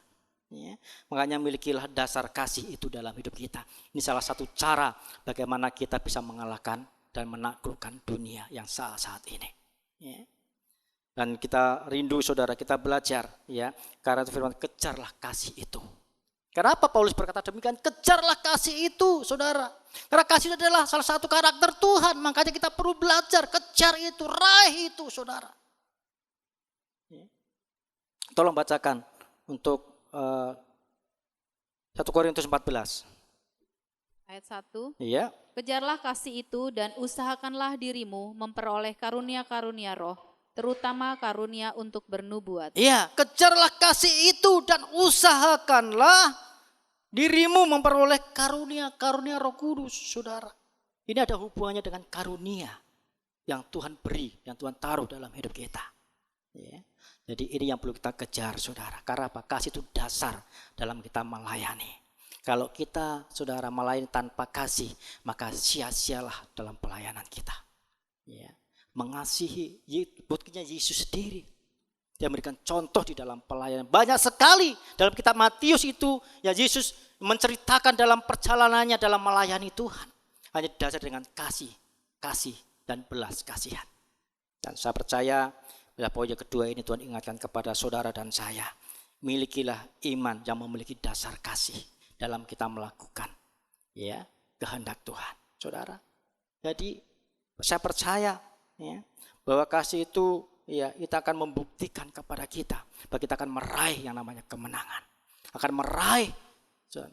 Ya, makanya milikilah dasar kasih itu dalam hidup kita. Ini salah satu cara bagaimana kita bisa mengalahkan dan menaklukkan dunia yang saat ini. Ya. Dan kita rindu saudara, kita belajar, ya, karena itu firman, kejarlah kasih itu. Kenapa Paulus berkata demikian? Kejarlah kasih itu, saudara. Karena kasih itu adalah salah satu karakter Tuhan. Makanya kita perlu belajar, kejar itu, raih itu, saudara. Tolong bacakan untuk 1 Korintus 14. Ayat 1. Iya. Kejarlah kasih itu dan usahakanlah dirimu memperoleh karunia-karunia roh, terutama karunia untuk bernubuat. Iya, kejarlah kasih itu dan usahakanlah dirimu memperoleh karunia-karunia Roh Kudus, saudara. Ini ada hubungannya dengan karunia yang Tuhan beri, yang Tuhan taruh dalam hidup kita. Ya. Jadi ini yang perlu kita kejar, saudara. Karena apa? Kasih itu dasar dalam kita melayani. Kalau kita, saudara, melayani tanpa kasih, maka sia-sialah dalam pelayanan kita. Ya. Mengasihi, buktinya Yesus sendiri. Dia memberikan contoh di dalam pelayanan. Banyak sekali dalam kitab Matius itu, ya Yesus menceritakan dalam perjalanannya dalam melayani Tuhan. Hanya dasar dengan kasih dan belas kasihan. Dan saya percaya, poin yang kedua ini Tuhan ingatkan kepada saudara dan saya. Milikilah iman yang memiliki dasar kasih dalam kita melakukan ya kehendak Tuhan, saudara. Jadi saya percaya ya, bahwa kasih itu ya kita akan membuktikan kepada kita bahwa kita akan meraih yang namanya kemenangan, akan meraih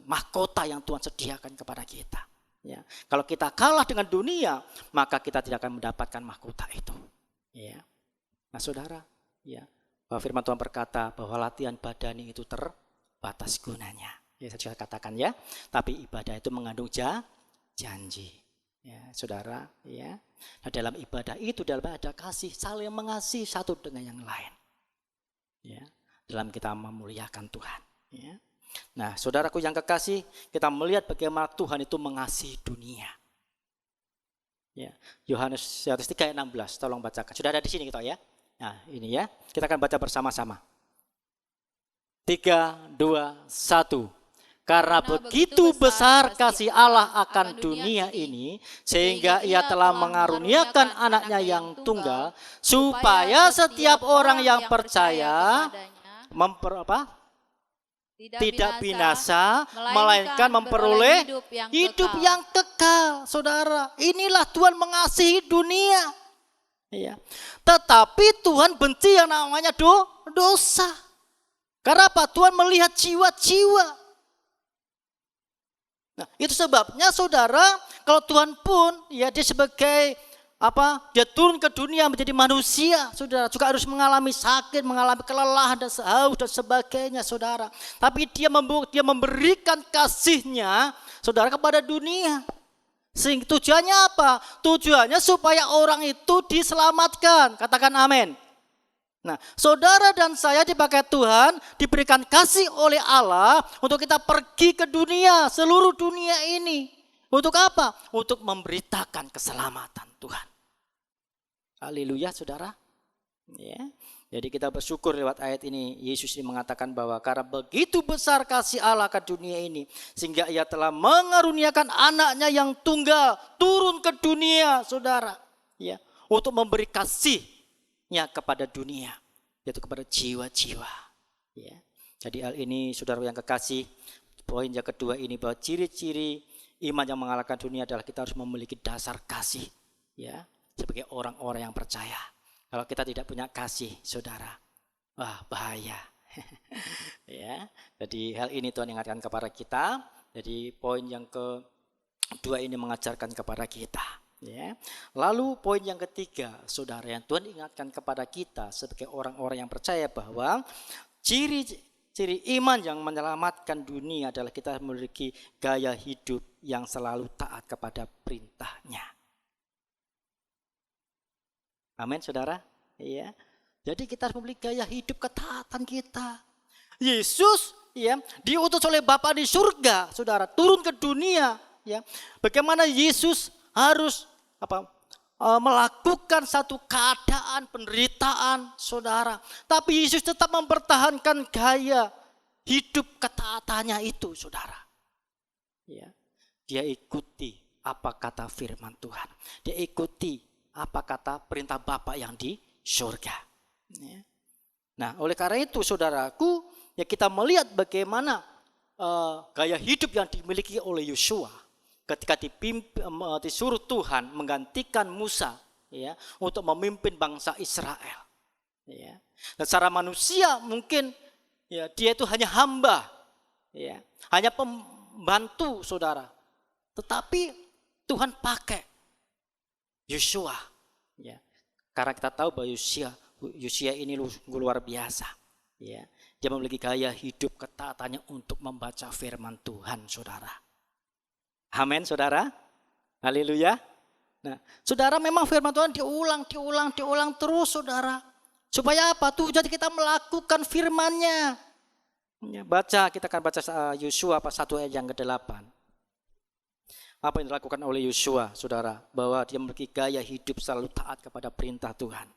mahkota yang Tuhan sediakan kepada kita. Ya, kalau kita kalah dengan dunia, maka kita tidak akan mendapatkan mahkota itu. Ya. Nah, saudara, ya, bahwa firman Tuhan berkata bahwa latihan badani itu terbatas gunanya. Ya, saya juga katakan ya, tapi ibadah itu mengandung janji. Ya, saudara, ya. Nah, dalam ibadah itu dalam ada kasih, saling mengasihi satu dengan yang lain. Ya, dalam kita memuliakan Tuhan, ya. Nah, saudaraku yang kekasih, kita melihat bagaimana Tuhan itu mengasihi dunia. Ya, Yohanes 3 ayat 16, tolong bacakan. Sudah ada di sini kita ya. Nah, ini ya. Kita akan baca bersama-sama. 3, 2, 1. Karena begitu besar kasih Allah akan dunia ini, sehingga Ia telah mengaruniakan anaknya yang tunggal, supaya setiap orang yang percaya tidak binasa, melainkan memperoleh hidup yang kekal. Saudara, inilah Tuhan mengasihi dunia. Ya. Tetapi Tuhan benci yang namanya dosa. Karena apa? Tuhan melihat jiwa-jiwa. Nah, itu sebabnya saudara, kalau Tuhan pun ya dia sebagai dia turun ke dunia menjadi manusia, saudara, juga harus mengalami sakit, mengalami kelelahan dan haus dan sebagainya, saudara. Tapi dia memberikan kasihnya, saudara, kepada dunia. Sehingga tujuannya apa? Tujuannya supaya orang itu diselamatkan. Katakan amin. Nah, saudara dan saya dipakai Tuhan, diberikan kasih oleh Allah untuk kita pergi ke dunia, seluruh dunia ini. Untuk apa? Untuk memberitakan keselamatan Tuhan. Haleluya, saudara. Ya. Jadi kita bersyukur lewat ayat ini. Yesus ini mengatakan bahwa karena begitu besar kasih Allah ke dunia ini, sehingga Ia telah mengaruniakan anaknya yang tunggal turun ke dunia, saudara. Ya, untuk memberi kasihnya kepada dunia, yaitu kepada jiwa-jiwa. Ya. Jadi hal ini, saudara yang kekasih, poin yang kedua ini bahwa ciri-ciri iman yang mengalahkan dunia adalah kita harus memiliki dasar kasih, ya, sebagai orang-orang yang percaya. Kalau kita tidak punya kasih, saudara, wah bahaya. Ya, jadi hal ini Tuhan ingatkan kepada kita. Jadi poin yang kedua ini mengajarkan kepada kita. Ya. Lalu poin yang ketiga, saudara, yang Tuhan ingatkan kepada kita sebagai orang-orang yang percaya bahwa ciri iman yang menyelamatkan dunia adalah kita memiliki gaya hidup yang selalu taat kepada perintahnya. Amin, saudara. Ya. Jadi kita harus memiliki gaya hidup ketaatan kita. Yesus ya diutus oleh Bapa di surga, saudara, turun ke dunia. Ya. Bagaimana Yesus harus melakukan satu keadaan penderitaan, saudara. Tapi Yesus tetap mempertahankan gaya hidup ketaatannya itu, saudara. Ya. Dia ikuti apa kata firman Tuhan. Dia ikuti apa kata perintah Bapa yang di surga. Ya. Nah, oleh karena itu, saudaraku, ya kita melihat bagaimana gaya hidup yang dimiliki oleh Yosua ketika disuruh Tuhan menggantikan Musa, ya, untuk memimpin bangsa Israel. Ya. Dan secara manusia mungkin ya dia itu hanya hamba, ya, hanya pembantu, saudara. Tetapi Tuhan pakai Yosua, ya, karena kita tahu bahwa Yosua ini luar biasa, ya. Dia memiliki gaya hidup ketaatannya untuk membaca firman Tuhan, saudara. Amin, saudara. Haleluya. Nah, saudara, memang firman Tuhan diulang terus, saudara. Supaya apa? Tujuan kita melakukan firman-Nya. Ya, kita akan baca Yosua 1 ayat yang ke-8. Apa yang dilakukan oleh Yosua, saudara? Bahwa dia memiliki gaya hidup selalu taat kepada perintah Tuhan.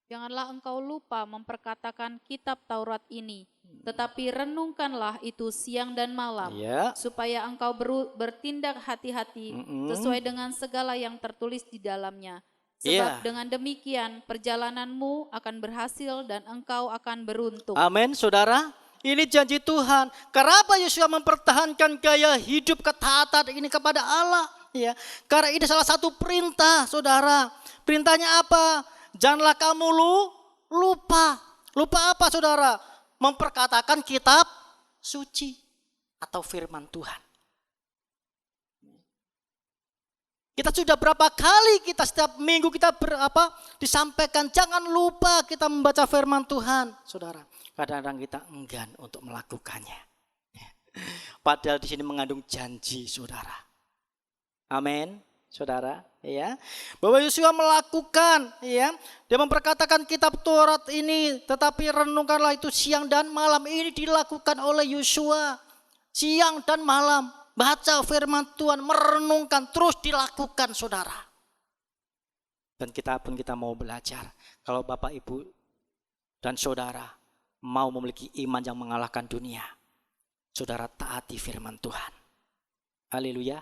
Janganlah engkau lupa memperkatakan kitab Taurat ini, tetapi renungkanlah itu siang dan malam, supaya engkau bertindak hati-hati sesuai dengan segala yang tertulis di dalamnya. Sebab dengan demikian perjalananmu akan berhasil dan engkau akan beruntung. Amin, saudara. Ini janji Tuhan. Kenapa Yosua mempertahankan gaya hidup ketaatan ini kepada Allah? Ya, karena ini salah satu perintah, saudara. Perintahnya apa? Janganlah kamu lupa. Lupa apa, saudara? Memperkatakan kitab suci atau firman Tuhan. Kita sudah berapa kali kita setiap minggu kita disampaikan jangan lupa kita membaca firman Tuhan, saudara. Kadang-kadang kita enggan untuk melakukannya. Padahal di sini mengandung janji, saudara. Amin, saudara. Ya, bahwa Yosua melakukan, ya, dia memperkatakan kitab Taurat ini, tetapi renungkanlah itu siang dan malam. Ini dilakukan oleh Yosua siang dan malam. Baca firman Tuhan, merenungkan, terus dilakukan, saudara. Dan kita mau belajar. Kalau Bapak, Ibu, dan saudara mau memiliki iman yang mengalahkan dunia, saudara taati firman Tuhan. Haleluya.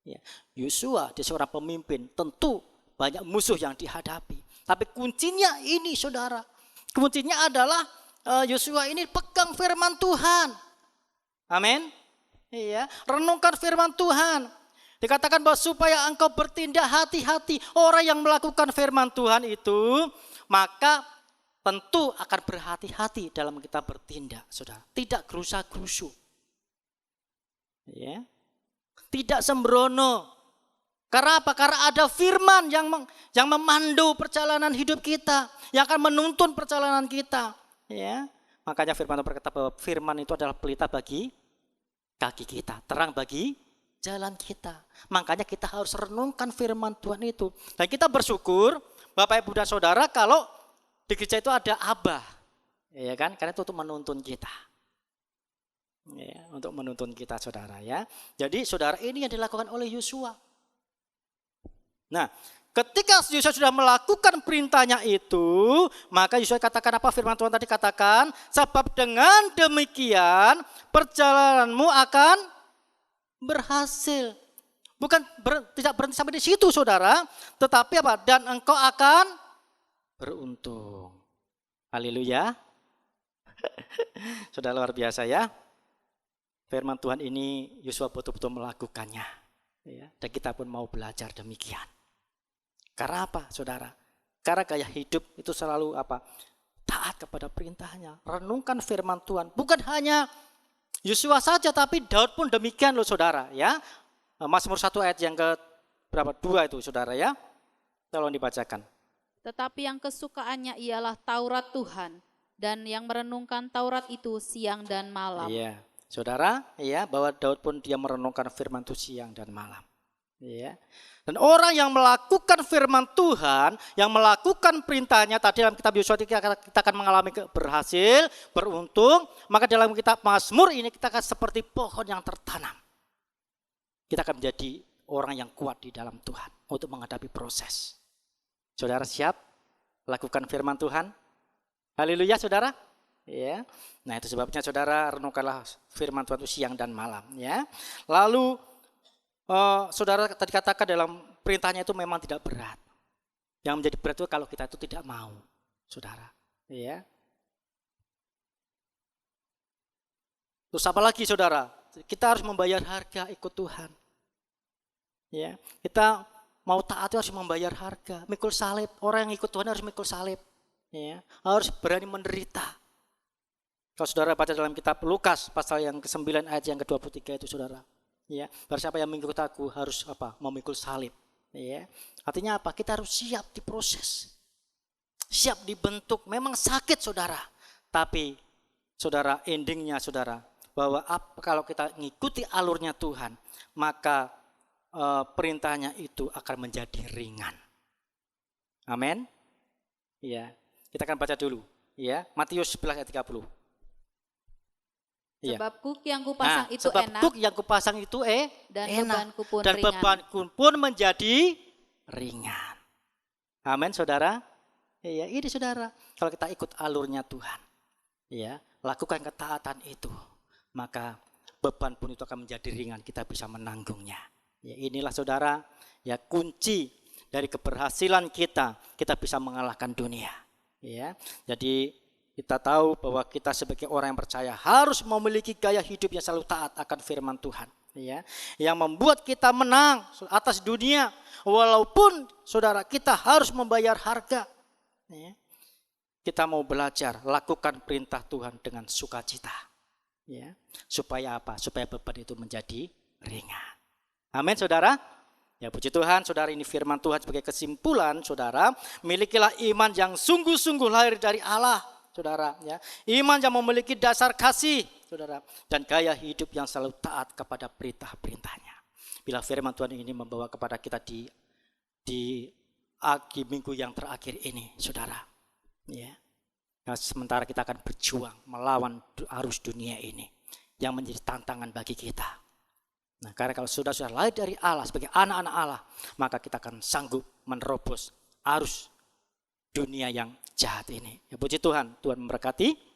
Ya. Yosua, dia seorang pemimpin, tentu banyak musuh yang dihadapi. Tapi kuncinya ini, saudara. Kuncinya adalah Yosua ini pegang firman Tuhan. Amin. Iya, renungkan firman Tuhan. Dikatakan bahwa supaya engkau bertindak hati-hati. Orang yang melakukan firman Tuhan itu, maka tentu akan berhati-hati dalam kita bertindak, saudara. Tidak gerusa-gerusu. Ya. Tidak sembrono. Karena apa? Karena ada firman yang memandu perjalanan hidup kita, yang akan menuntun perjalanan kita. Ya. Makanya firman Tuhan berkata bahwa firman itu adalah pelita bagi kaki kita, terang bagi jalan kita. Makanya kita harus renungkan firman Tuhan itu. Dan kita bersyukur Bapak, Ibu, dan saudara kalau di gereja itu ada Abah, ya kan? Karena itu untuk menuntun kita, ya, untuk menuntun kita, saudara. Ya, jadi saudara, ini yang dilakukan oleh Yosua. Nah, ketika Yosua sudah melakukan perintahnya itu, maka Yosua katakan apa firman Tuhan tadi katakan? Sebab dengan demikian perjalananmu akan berhasil. Bukan tidak berhenti sampai di situ, saudara. Tetapi apa? Dan engkau akan beruntung. Haleluya. Sudah luar biasa, ya. Firman Tuhan ini Yosua betul-betul melakukannya. Ya, dan kita pun mau belajar demikian. Karena apa, saudara? Karena gaya hidup itu selalu apa? Taat kepada perintahnya. Renungkan firman Tuhan. Bukan hanya Yosua saja, tapi Daud pun demikian loh, saudara. Ya, Mazmur 1 ayat yang ke berapa? 2 itu, saudara, ya. Tolong dibacakan. Tetapi yang kesukaannya ialah Taurat Tuhan, dan yang merenungkan Taurat itu siang dan malam. Iya, saudara, ya, bahwa Daud pun dia merenungkan firman itu siang dan malam. Ya. Dan orang yang melakukan firman Tuhan, yang melakukan perintahnya, tadi dalam kitab Yosua kita akan mengalami berhasil, beruntung. Maka dalam kitab Mazmur ini kita akan seperti pohon yang tertanam. Kita akan menjadi orang yang kuat di dalam Tuhan untuk menghadapi proses. Saudara siap lakukan firman Tuhan? Haleluya, saudara. Ya. Nah, itu sebabnya saudara renungkanlah firman Tuhan itu siang dan malam, ya. Lalu saudara tadi katakan dalam perintahnya itu memang tidak berat. Yang menjadi berat itu kalau kita itu tidak mau, saudara. Ya. Terus apa lagi, saudara? Kita harus membayar harga ikut Tuhan. Ya, kita mau taat harus membayar harga, mikul salib. Orang yang ikut Tuhan harus mikul salib. Ya, harus berani menderita. Kalau saudara baca dalam kitab Lukas pasal yang ke-9 ayat yang ke-23 itu, saudara. Ya, barang siapa yang mengikut aku harus apa? Memikul salib. Ya. Artinya apa? Kita harus siap diproses. Siap dibentuk. Memang sakit, saudara. Tapi saudara, endingnya, saudara, bahwa kalau kita ngikuti alurnya Tuhan, maka perintahnya itu akan menjadi ringan. Amin. Ya. Kita akan baca dulu, ya. Matius 11 ayat 30. Sebab kuk yang kupasang itu sebab enak. Kuk yang kupasang itu dan enak. Bebanku pun dan ringan. bebanku pun menjadi ringan. Amin, saudara. Iya, ini saudara. Kalau kita ikut alurnya Tuhan, ya, lakukan ketaatan itu, maka beban pun itu akan menjadi ringan. Kita bisa menanggungnya. Ya, inilah saudara, ya, kunci dari keberhasilan kita. Kita bisa mengalahkan dunia. Ya, jadi kita tahu bahwa kita sebagai orang yang percaya harus memiliki gaya hidup yang selalu taat akan firman Tuhan, ya, yang membuat kita menang atas dunia, walaupun saudara kita harus membayar harga. Ya. Kita mau belajar lakukan perintah Tuhan dengan sukacita, ya, supaya apa? Supaya beban itu menjadi ringan. Amin, saudara. Ya, puji Tuhan, saudara, ini firman Tuhan sebagai kesimpulan, saudara, milikilah iman yang sungguh-sungguh lahir dari Allah. Saudara, ya, iman yang memiliki dasar kasih, saudara, dan gaya hidup yang selalu taat kepada perintah-perintahnya. Bila firman Tuhan ini membawa kepada kita di minggu yang terakhir ini, saudara, ya, nah, sementara kita akan berjuang melawan arus dunia ini yang menjadi tantangan bagi kita. Nah, karena kalau sudah lahir dari Allah sebagai anak-anak Allah, maka kita akan sanggup menerobos arus dunia yang jahat ini. Ya, puji Tuhan, Tuhan memberkati.